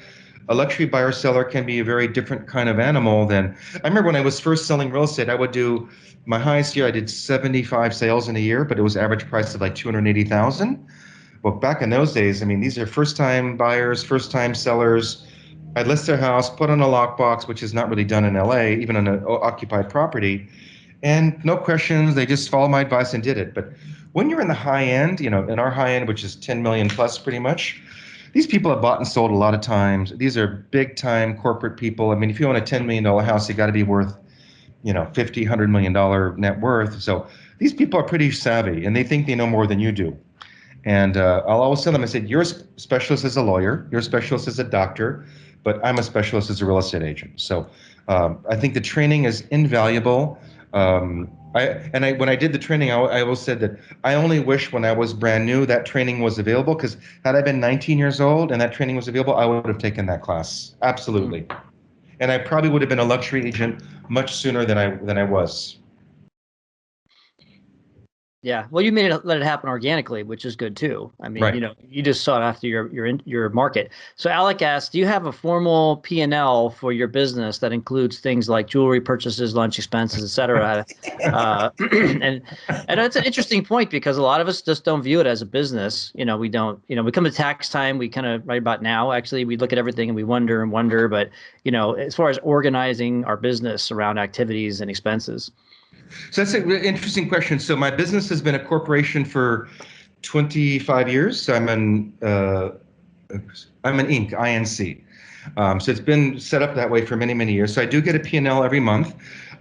a luxury buyer seller can be a very different kind of animal than I remember when I was first selling real estate. I would do my highest year. I did 75 sales in a year, but it was average price of like 280,000. Well, back in those days, I mean, these are first-time buyers, first-time sellers. I'd list their house, put on a lockbox, which is not really done in LA, even on an occupied property, and no questions. They just followed my advice and did it. But when you're in the high end, in our high end, which is 10 million plus pretty much, these people have bought and sold a lot of times. These are big time corporate people. I mean, if you own a $10 million house, you got to be worth, 50, $100 million net worth. So these people are pretty savvy and they think they know more than you do. And I'll always tell them, I said, you're a specialist as a lawyer, you're a specialist as a doctor, but I'm a specialist as a real estate agent. So I think the training is invaluable. When I did the training, I always said that I only wish when I was brand new that training was available, because had I been 19 years old and that training was available, I would have taken that class. Absolutely. And I probably would have been a luxury agent much sooner than I was. Yeah, well, you let it happen organically, which is good too. I mean, Right. you just sought after your market. So Alec asked, do you have a formal P&L for your business that includes things like jewelry purchases, lunch expenses, et cetera? And it's an interesting point because a lot of us just don't view it as a business. We don't. We come to tax time, we kind of right about now. Actually, we look at everything and we wonder and wonder. But as far as organizing our business around activities and expenses. So that's an interesting question. So my business has been a corporation for 25 years. So I'm an Inc. INC. So it's been set up that way for many, many years. So I do get a P&L every month.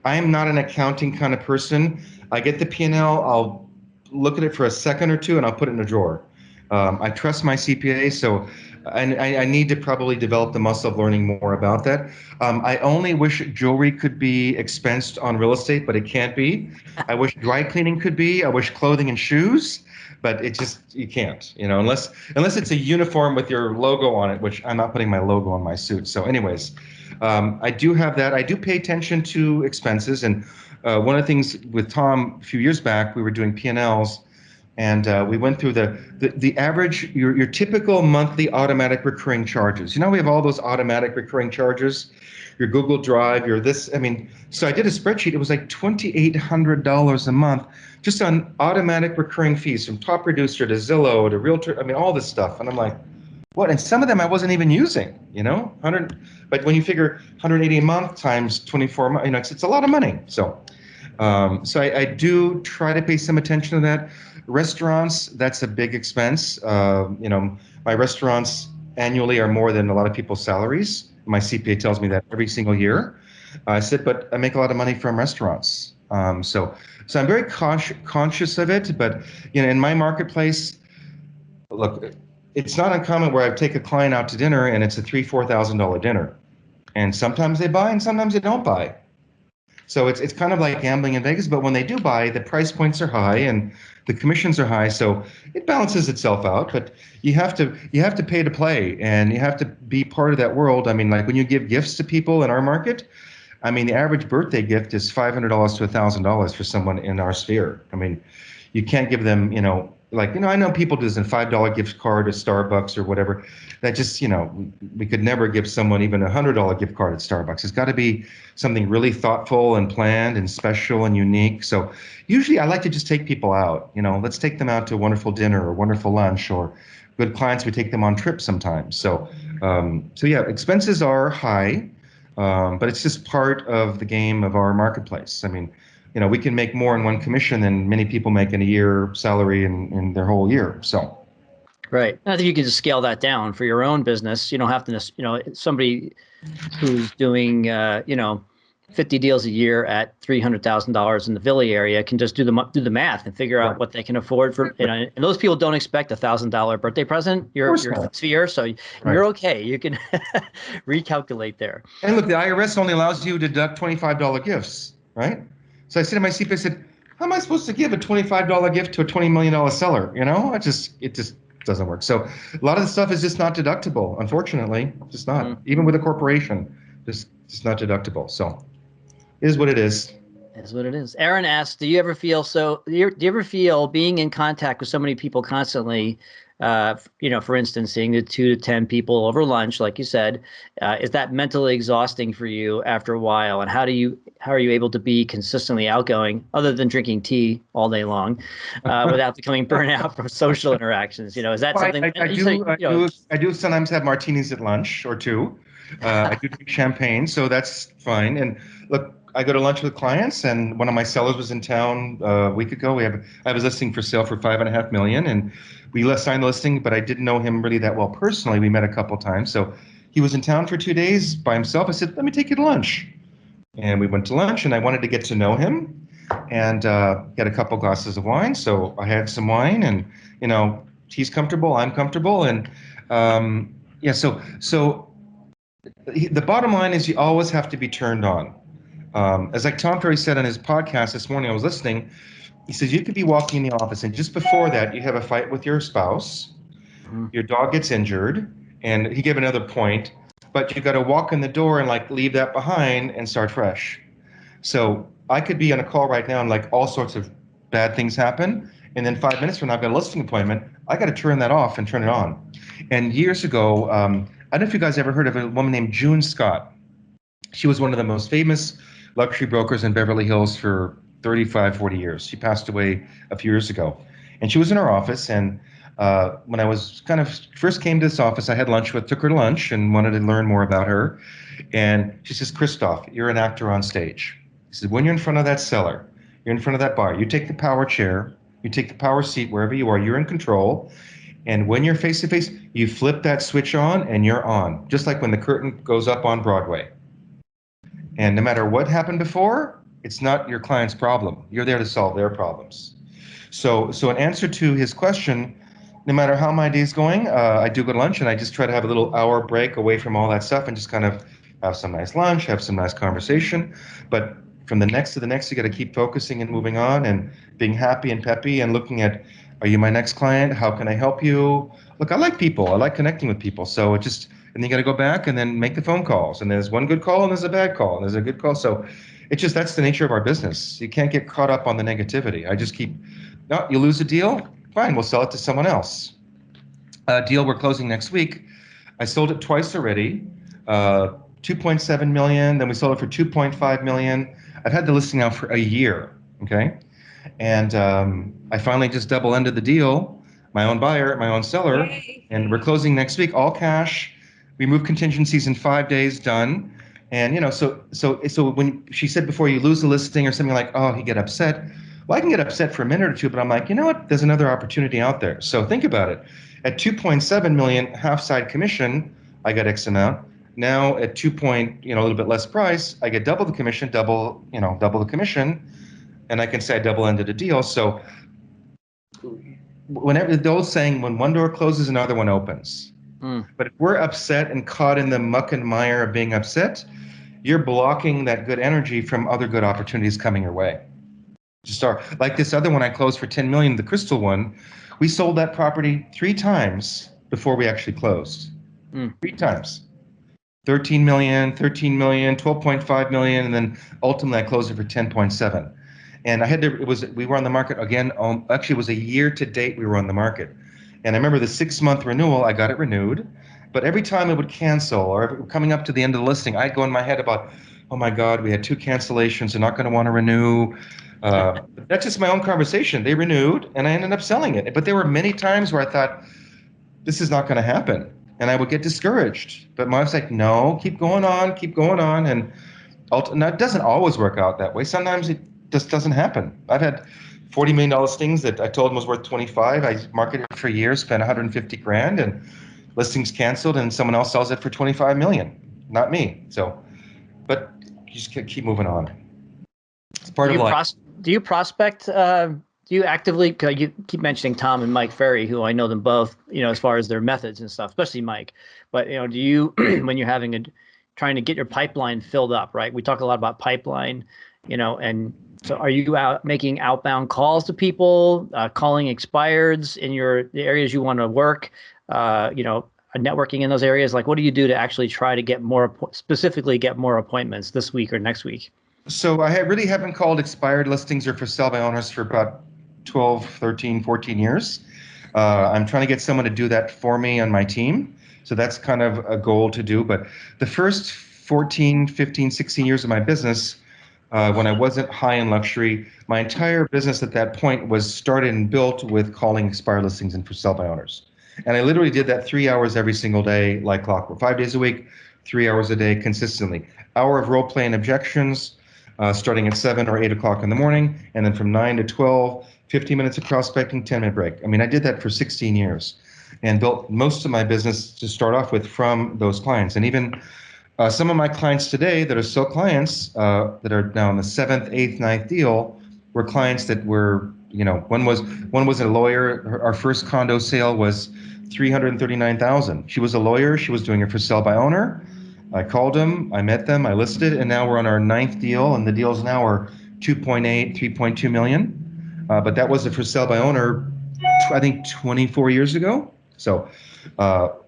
I am not an accounting kind of person. I get the P&L, I'll look at it for a second or two, and I'll put it in a drawer. I trust my CPA, so I need to probably develop the muscle of learning more about that. I only wish jewelry could be expensed on real estate, but it can't be. I wish dry cleaning could be. I wish clothing and shoes, but you can't, unless it's a uniform with your logo on it, which I'm not putting my logo on my suit. So anyways, I do have that. I do pay attention to expenses. And one of the things with Tom a few years back, we were doing P&Ls, and we went through the average, your typical monthly automatic recurring charges. We have all those automatic recurring charges, your Google Drive, your this. I mean, so I did a spreadsheet. It was like $2,800 a month just on automatic recurring fees, from top producer to Zillow to Realtor. I mean, all this stuff. And I'm like, what? And some of them I wasn't even using, 100. But when you figure 180 a month times 24 months, it's a lot of money. So I do try to pay some attention to that. Restaurants, that's a big expense. My restaurants annually are more than a lot of people's salaries. My CPA tells me that every single year. I said, but I make a lot of money from restaurants. So I'm very conscious of it. But in my marketplace, look, it's not uncommon where I take a client out to dinner and it's a $3,000-4,000 dinner, and sometimes they buy and sometimes they don't buy. So it's kind of like gambling in Vegas, but when they do buy, the price points are high and the commissions are high, so it balances itself out. But you have to pay to play, and you have to be part of that world. I mean, like when you give gifts to people in our market, I mean, the average birthday gift is $500 to $1,000 for someone in our sphere. I mean, you can't give them, I know people do this in $5 gift card at Starbucks or whatever. That just, we could never give someone even $100 gift card at Starbucks. It's got to be something really thoughtful and planned and special and unique. So usually I like to just take people out. Let's take them out to a wonderful dinner or wonderful lunch, or good clients, we take them on trips sometimes. So yeah, expenses are high, but it's just part of the game of our marketplace. I mean, we can make more in one commission than many people make in a year salary in their whole year. So, right. I think you can just scale that down for your own business. You don't have to, somebody who's doing, 50 deals a year at $300,000 in the Philly area can just do the math and figure out what they can afford for. And those people don't expect $1,000 birthday present. Your sphere, so you're okay. You can recalculate there. And look, the IRS only allows you to deduct $25 gifts, right? So I said to my CPA, I said, how am I supposed to give a $25 gift to a $20 million seller? It just doesn't work. So a lot of the stuff is just not deductible, unfortunately. Just not. Mm-hmm. Even with a corporation, just not deductible. So it is what it is. It is what it is. Aaron asks, do you ever feel being in contact with so many people constantly, for instance, seeing the 2 to 10 people over lunch, like you said, is that mentally exhausting for you after a while? And how are you able to be consistently outgoing, other than drinking tea all day long, without becoming burnt out from social interactions? Is that something? I do sometimes have martinis at lunch or two. I do drink champagne, so that's fine. And look, I go to lunch with clients, and one of my sellers was in town a week ago. I have a listing for sale for $5.5 million, and we signed the listing, but I didn't know him really that well personally. We met a couple times, so he was in town for 2 days by himself. I said, "Let me take you to lunch," and we went to lunch, and I wanted to get to know him, and get a couple glasses of wine. So I had some wine, and he's comfortable, I'm comfortable, and So the bottom line is you always have to be turned on. As like Tom Ferry said on his podcast this morning, I was listening. He says you could be walking in the office, and just before that, you have a fight with your spouse, your dog gets injured, and he gave another point, but you got to walk in the door and leave that behind and start fresh. So I could be on a call right now and all sorts of bad things happen, and then 5 minutes from now I've got a listing appointment. I got to turn that off and turn it on. And years ago, I don't know if you guys ever heard of a woman named June Scott. She was one of the most famous luxury brokers in Beverly Hills for 35, 40 years. She passed away a few years ago. And she was in our office, and when I was first came to this office, I had took her to lunch and wanted to learn more about her. And she says, "Christophe, you're an actor on stage." She said, "When you're in front of that seller, you're in front of that buyer, you take the power chair, you take the power seat wherever you are, you're in control. And when you're face to face, you flip that switch on and you're on, just like when the curtain goes up on Broadway. And no matter what happened before, it's not your client's problem. You're there to solve their problems." So in answer to his question, no matter how my day's going, I do go to lunch, and I just try to have a little hour break away from all that stuff and just kind of have some nice lunch, have some nice conversation. But from the next to the next, you got to keep focusing and moving on and being happy and peppy and looking at, are you my next client? How can I help you? Look, I like people. I like connecting with people. So and then you got to go back and then make the phone calls. And there's one good call and there's a bad call and there's a good call. So that's the nature of our business. You can't get caught up on the negativity. I just no, you lose a deal? Fine, we'll sell it to someone else. A deal we're closing next week. I sold it twice already. 2.7 million, then we sold it for 2.5 million. I've had the listing now for a year, okay? And I finally just double-ended the deal, my own buyer, my own seller, and we're closing next week, all cash. We move contingencies in 5 days, done. And so when she said before, you lose the listing or something you get upset. Well, I can get upset for a minute or two, but I'm like, you know what? There's another opportunity out there. So think about it. At 2.7 million half side commission, I got X amount. Now at 2 point, a little bit less price, I get double the commission, double the commission, and I can say I double-ended a deal. So whenever the old saying, when one door closes, another one opens. But if we're upset and caught in the muck and mire of being upset, you're blocking that good energy from other good opportunities coming your way. Just like this other one I closed for $10 million, the Crystal one, we sold that property 3 times before we actually closed. 3 times. 13 million, 13 million, 12.5 million, and then ultimately I closed it for 10.7. And we were on the market again, actually it was a year to date we were on the market. And I remember the 6-month renewal, I got it renewed, but every time it would cancel or coming up to the end of the listing, I'd go in my head about, oh my God, we had 2 cancellations, they're not going to want to renew. That's just my own conversation. They renewed and I ended up selling it. But there were many times where I thought, this is not going to happen. And I would get discouraged. But my wife's like, no, keep going on. And it doesn't always work out that way. Sometimes it just doesn't happen. I've had $40 million listings that I told them was worth 25. I marketed it for years, spent 150 grand, and listings canceled, and someone else sells it for 25 million. Not me. So, but you just keep moving on. It's part of life. Do you prospect? Do you actively? Cause you keep mentioning Tom and Mike Ferry, who I know them both. As far as their methods and stuff, especially Mike. But do you, when you're trying to get your pipeline filled up, right? We talk a lot about pipeline, and so are you out making outbound calls to people, calling expireds in the areas you want to work, networking in those areas? Like, what do you do to actually try to get more appointments this week or next week? So I really haven't called expired listings or for sale by owners for about 12, 13, 14 years. I'm trying to get someone to do that for me on my team. So that's kind of a goal to do. But the first 14, 15, 16 years of my business, when I wasn't high in luxury, my entire business at that point was started and built with calling expired listings and for sale by owners. And I literally did that 3 hours every single day, like clockwork, 5 days a week, 3 hours a day consistently. Hour of role play and objections, starting at 7 or 8 o'clock in the morning, and then from 9 to 12, 15 minutes of prospecting, 10-minute break. I mean, I did that for 16 years and built most of my business to start off with from those clients. And even some of my clients today that are still clients that are now in the 7th, 8th, 9th deal were clients that were, one was a lawyer. Our first condo sale was $339,000. She was a lawyer. She was doing it for sale by owner. I called them, I met them, I listed, and now we're on our 9th deal, and the deals now are 2.8, 3.2 million. But that was a for sale by owner, I think 24 years ago. So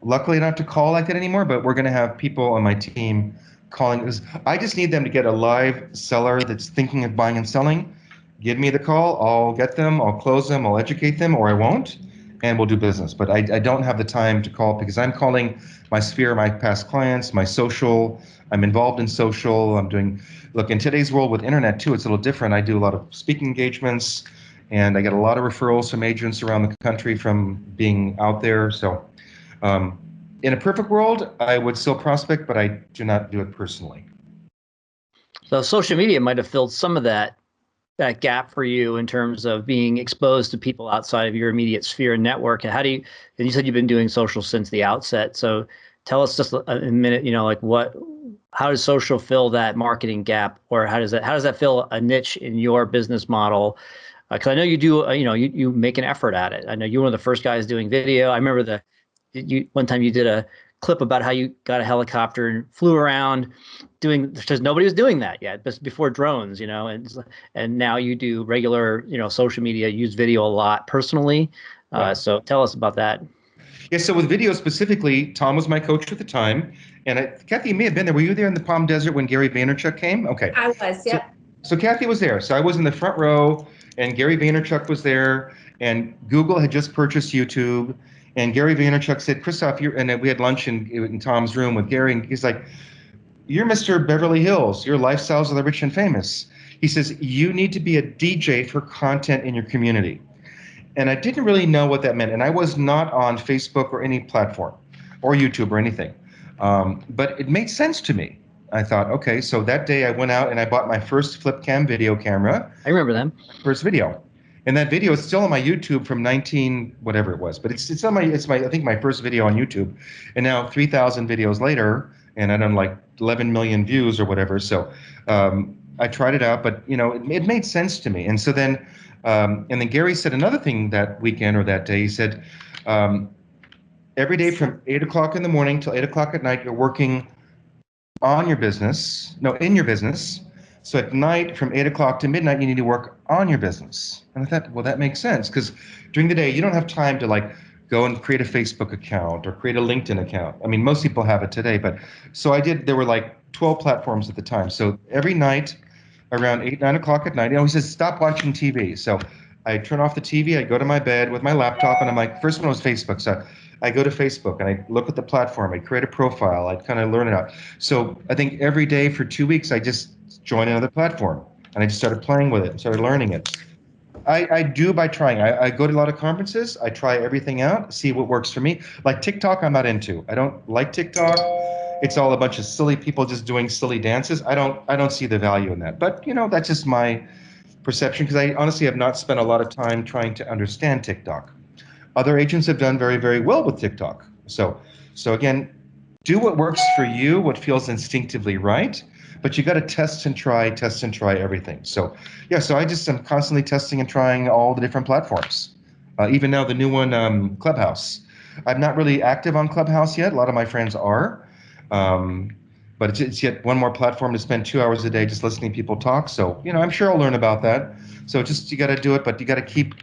luckily not to call like that anymore, but we're going to have people on my team calling. I just need them to get a live seller that's thinking of buying and selling. Give me the call, I'll get them, I'll close them, I'll educate them, or I won't, and we'll do business. But I don't have the time to call because I'm calling my sphere, my past clients, my social. I'm involved in social. Look, in today's world with internet too, it's a little different. I do a lot of speaking engagements, and I get a lot of referrals from agents around the country from being out there. So in a perfect world, I would still prospect, but I do not do it personally. So social media might have filled some of that gap for you in terms of being exposed to people outside of your immediate sphere and network. And you said you've been doing social since the outset. So tell us just a minute, how does social fill that marketing gap, or how does that fill a niche in your business model? Because I know you do, you make an effort at it. I know you were one of the first guys doing video. I remember one time you did a clip about how you got a helicopter and flew around because nobody was doing that yet, before drones, and now you do regular, social media, use video a lot personally. Right. So tell us about that. Yeah, so with video specifically, Tom was my coach at the time. And Kathy, you may have been there. Were you there in the Palm Desert when Gary Vaynerchuk came? Okay. I was, yeah. So Kathy was there. So I was in the front row, and Gary Vaynerchuk was there, and Google had just purchased YouTube. And Gary Vaynerchuk said, Christophe, and we had lunch in Tom's room with Gary, and he's like, you're Mr. Beverly Hills. Your lifestyles of the rich and famous. He says, you need to be a DJ for content in your community. And I didn't really know what that meant. And I was not on Facebook or any platform or YouTube or anything. But it made sense to me. I thought, okay, so that day I went out and I bought my first flip cam video camera. I remember them. First video. And that video is still on my YouTube from 19, whatever it was. But it's I think my first video on YouTube. And now 3,000 videos later, and I don't like 11 million views or whatever. So I tried it out, but it made sense to me. And so then, and then Gary said another thing that weekend or that day. He said, every day from 8 o'clock in the morning till 8 o'clock at night, you're working on your business. No, in your business. So at night from 8 o'clock to midnight, you need to work on your business. And I thought, well, that makes sense, because during the day, you don't have time to like go and create a Facebook account or create a LinkedIn account. I mean, most people have it today, but so I did. There were like 12 platforms at the time. So every night around 8, 9 o'clock at night, he says, stop watching TV. So I turn off the TV, I go to my bed with my laptop, and I'm like, first one was Facebook. So I go to Facebook and I look at the platform, I create a profile, I kind of learn it out. So I think every day for 2 weeks, I just joined another platform and I just started playing with it and started learning it. I do by trying. I go to a lot of conferences, I try everything out, see what works for me. Like TikTok, I'm not into. I don't like TikTok. It's all a bunch of silly people just doing silly dances. I don't see the value in that. But that's just my perception, because I honestly have not spent a lot of time trying to understand TikTok. Other agents have done very, very well with TikTok. So again, do what works for you, what feels instinctively right, but you got to test and try everything. So yeah, so I just am constantly testing and trying all the different platforms. Even now, the new one, Clubhouse. I'm not really active on Clubhouse yet. A lot of my friends are. But it's yet one more platform to spend 2 hours a day just listening to people talk. So, I'm sure I'll learn about that. So just, you got to do it, but you got to keep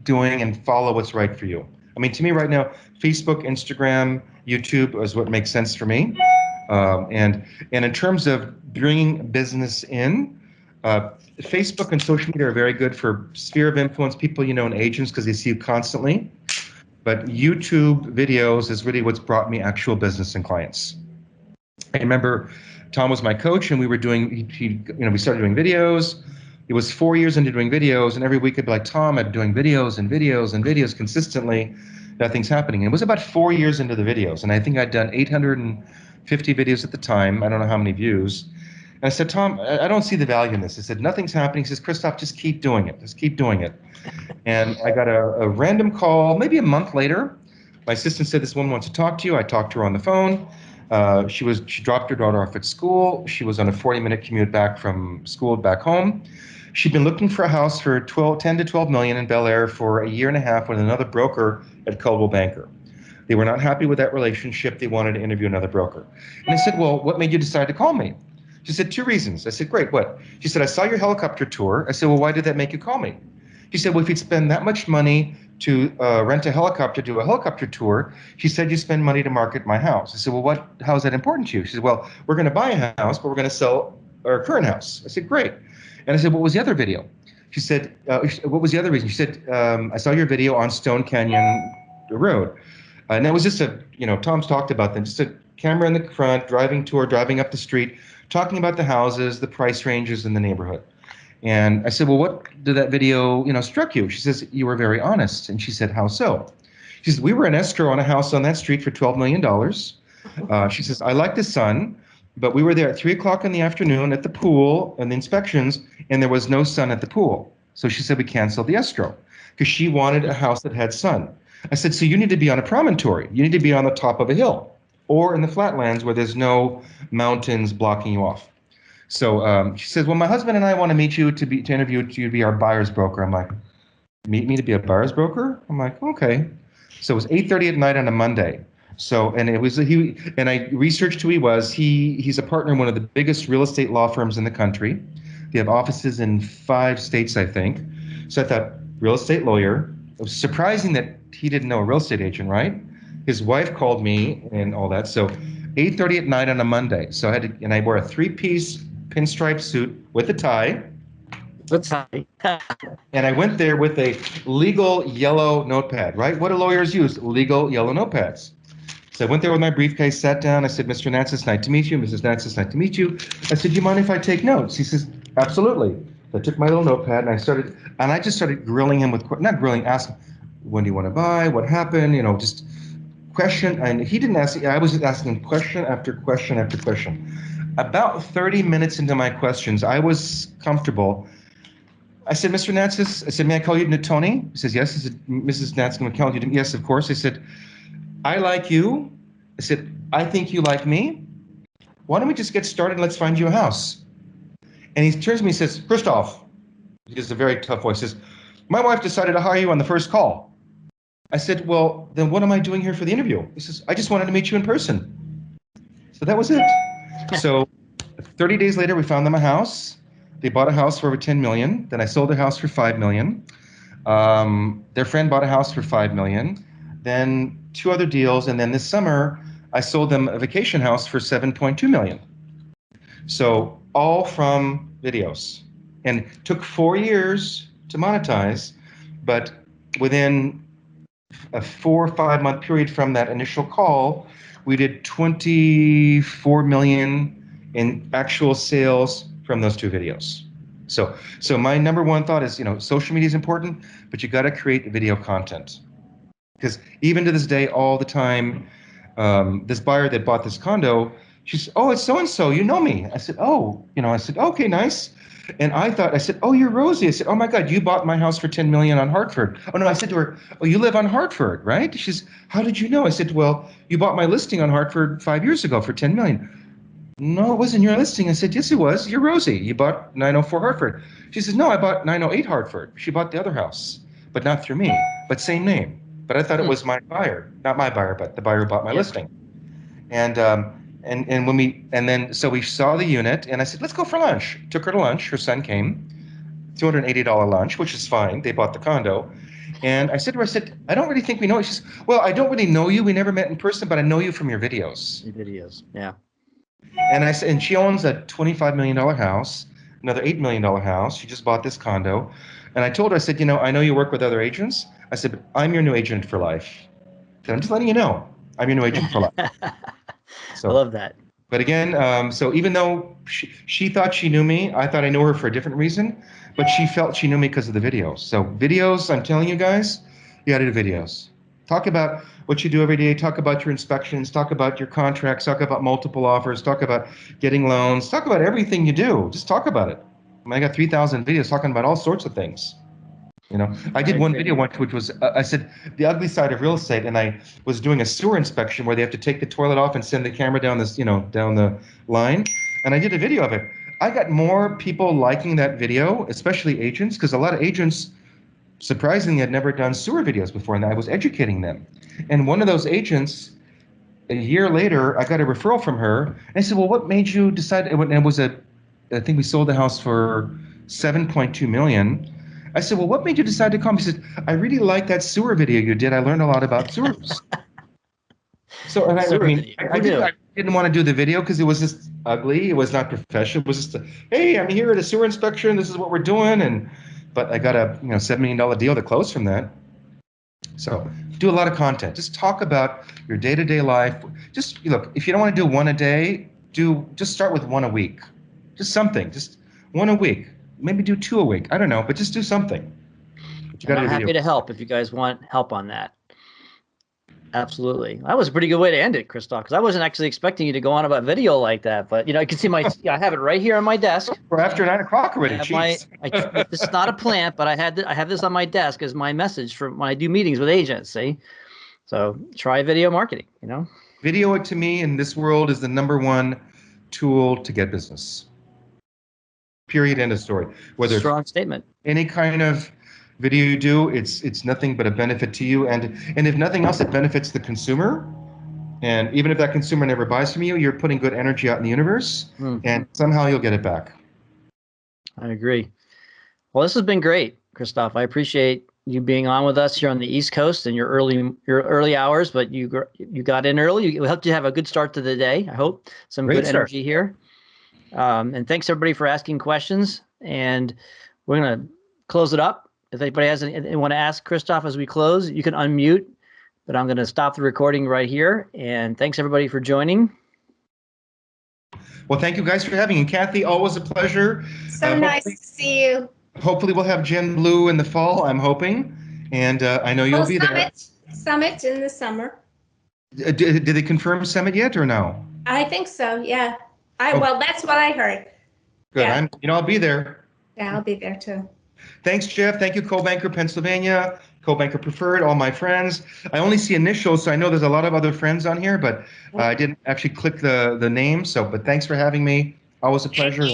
doing and follow what's right for you. I mean, to me right now, Facebook, Instagram, YouTube is what makes sense for me. And in terms of bringing business in, Facebook and social media are very good for sphere of influence people, and agents, because they see you constantly. But YouTube videos is really what's brought me actual business and clients. I remember Tom was my coach, and we were doing, we started doing videos. It was 4 years into doing videos, and every week I'd be like, Tom, I'm doing videos and videos and videos consistently. Nothing's happening. And it was about 4 years into the videos, and I think I'd done 850 videos at the time. I don't know how many views. And I said, Tom, I don't see the value in this. I said, nothing's happening. He says, Christophe, just keep doing it. Just keep doing it. And I got a random call, maybe a month later. My assistant said, this woman wants to talk to you. I talked to her on the phone. She dropped her daughter off at school. She was on a 40-minute commute back from school back home. She'd been looking for a house for 10 to 12 million in Bel Air for a year and a half with another broker at Coldwell Banker. They were not happy with that relationship. They wanted to interview another broker. And I said, well, what made you decide to call me? She said, 2 reasons. I said, great, what? She said, I saw your helicopter tour. I said, well, why did that make you call me? She said, well, if you'd spend that much money to rent a helicopter, do a helicopter tour, she said, you spend money to market my house. I said, well, how is that important to you? She said, well, we're going to buy a house, but we're going to sell our current house. I said, great. And I said, what was the other video? She said, what was the other reason? She said, I saw your video on Stone Canyon Road. And that was just Tom's talked about them, just a camera in the front, driving up the street, talking about the houses, the price ranges in the neighborhood. And I said, well, what did that video, struck you? She says, you were very honest. And she said, how so? She says, we were in escrow on a house on that street for $12 million. She says, I like the sun, but we were there at 3 o'clock in the afternoon at the pool and the inspections, and there was no sun at the pool. So she said, we canceled the escrow because she wanted a house that had sun. I said, so you need to be on a promontory. You need to be on the top of a hill or in the flatlands where there's no mountains blocking you off. So she says, well, my husband and I want to meet you to interview you to be our buyer's broker. I'm like, meet me to be a buyer's broker? I'm like, okay. So it was 8:30 at night on a Monday. So, and I researched who he was. He's a partner in one of the biggest real estate law firms in the country. They have offices in 5 states, I think. So I thought, real estate lawyer. It was surprising that he didn't know a real estate agent, right? His wife called me and all that. So 8:30 at night on a Monday. So I wore a 3-piece pinstripe suit with a tie. And I went there with a legal yellow notepad, right? What do lawyers use? Legal yellow notepads. So I went there with my briefcase, sat down. I said, Mr. Nance, it's nice to meet you. Mrs. Nance, it's nice to meet you. I said, do you mind if I take notes? He says, absolutely. So I took my little notepad and I just started grilling him asking, when do you want to buy? What happened? Just question. And he didn't ask, I was just asking him question after question after question. About 30 minutes into my questions, I was comfortable. I said, Mr. Nance, I said, may I call you Tony? He says, yes. I said, Mrs. Nance, can I call you? Yes, of course. I said, I like you. I said, I think you like me. why don't we just get started and let's find you a house? And he turns to me and says, Christophe, he has a very tough voice, says, my wife decided to hire you on the first call. I said, well, then what am I doing here for the interview? He says, I just wanted to meet you in person. So that was it. So 30 days later, we found them a house. They bought a house for over 10 million. Then I sold their house for 5 million. Their friend bought a house for 5 million. Then 2 other deals. And then this summer, I sold them a vacation house for 7.2 million. So all from videos. And took 4 years to monetize, but within a 4 or 5 month period from that initial call, we did 24 million in actual sales from those 2 videos. So my number one thought is, social media is important, but you got to create video content. Because even to this day, all the time, this buyer that bought this condo, she said, oh, it's so-and-so, you know me. I said, oh, okay, nice. And I said, oh, you're Rosie. I said, oh my God, you bought my house for 10 million on Hartford. Oh no, I said to her, oh, you live on Hartford, right? She says, how did you know? I said, well, you bought my listing on Hartford 5 years ago for 10 million. No, it wasn't your listing. I said, yes, it was. You're Rosie. You bought 904 Hartford. She says, no, I bought 908 Hartford. She bought the other house, but not through me, but same name. But I thought it was my buyer, not my buyer, but the buyer who bought my listing. So we saw the unit, and I said, let's go for lunch. Took her to lunch. Her son came, $280 lunch, which is fine. They bought the condo. And I said to her, I don't really think we know you. She says, well, I don't really know you. We never met in person, but I know you from your videos. Your videos, yeah. And I said, and she owns a $25 million house, another $8 million house. She just bought this condo. And I told her, I said, I know you work with other agents. I said, but I'm your new agent for life. So I'm just letting you know, I'm your new agent for life. So, I love that. But again, so even though she thought she knew me, I thought I knew her for a different reason, but she felt she knew me because of the videos. So videos, I'm telling you guys, you got to do videos. Talk about what you do every day. Talk about your inspections. Talk about your contracts. Talk about multiple offers. Talk about getting loans. Talk about everything you do. Just talk about it. I got 3,000 videos talking about all sorts of things. I did one video once, which was, I said, the ugly side of real estate, and I was doing a sewer inspection where they have to take the toilet off and send the camera down this, down the line. And I did a video of it. I got more people liking that video, especially agents, because a lot of agents, surprisingly, had never done sewer videos before, and I was educating them. And one of those agents, a year later, I got a referral from her, and I said, well, what made you decide? And it was I think we sold the house for 7.2 million. I said, well, what made you decide to come? He said, I really like that sewer video you did. I learned a lot about sewers. So, and I didn't want to do the video because it was just ugly. It was not professional. It was just, hey, I'm here at a sewer inspection. This is what we're doing. But I got a $7 million deal to close from that. So do a lot of content. Just talk about your day-to-day life. Just look, if you don't want to do one a day, just start with one a week. Just something. Just one a week. Maybe do 2 a week. I don't know, but just do something. I'm happy to help if you guys want help on that. Absolutely. That was a pretty good way to end it, Christophe, because I wasn't actually expecting you to go on about video like that. But, you can see I have it right here on my desk. We're after 9 o'clock already. This is not a plant, but I have this on my desk as my message for when I do meetings with agents, see? So try video marketing, Video, to me, in this world is the #1 tool to get business. Period, end of story. Whether strong statement. Any kind of video you do, it's nothing but a benefit to you, and if nothing else, it benefits the consumer. And even if that consumer never buys from you, you're putting good energy out in the universe, and somehow you'll get it back. I agree. Well, this has been great, Christophe. I appreciate you being on with us here on the East Coast in your early hours, but you got in early. We helped you have a good start to the day. I hope some great good energy here. And thanks everybody for asking questions. And we're going to close it up. If anybody has anything want to ask Christophe as we close, you can unmute, but I'm going to stop the recording right here. And thanks everybody for joining. Well, thank you guys for having me. And Kathy, always a pleasure. So nice to see you. Hopefully we'll have GenBlue in the fall, I'm hoping. And I know you'll be there. Summit in the summer. Did they confirm Summit yet or no? I think so, yeah. Well, that's what I heard. Good. Yeah. I'll be there. Yeah, I'll be there too. Thanks, Jeff. Thank you, Coldwell Banker, Pennsylvania. Coldwell Banker Preferred, all my friends. I only see initials, so I know there's a lot of other friends on here, but I didn't actually click the name. But thanks for having me. Always a pleasure.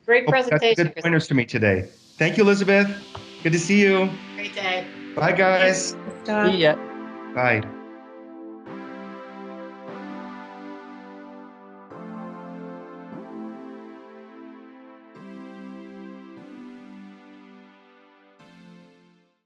Great Hope you got some presentation. good pointers for me today. Thank you, Elizabeth. Good to see you. Great day. Bye, guys. Dog. See ya. Bye.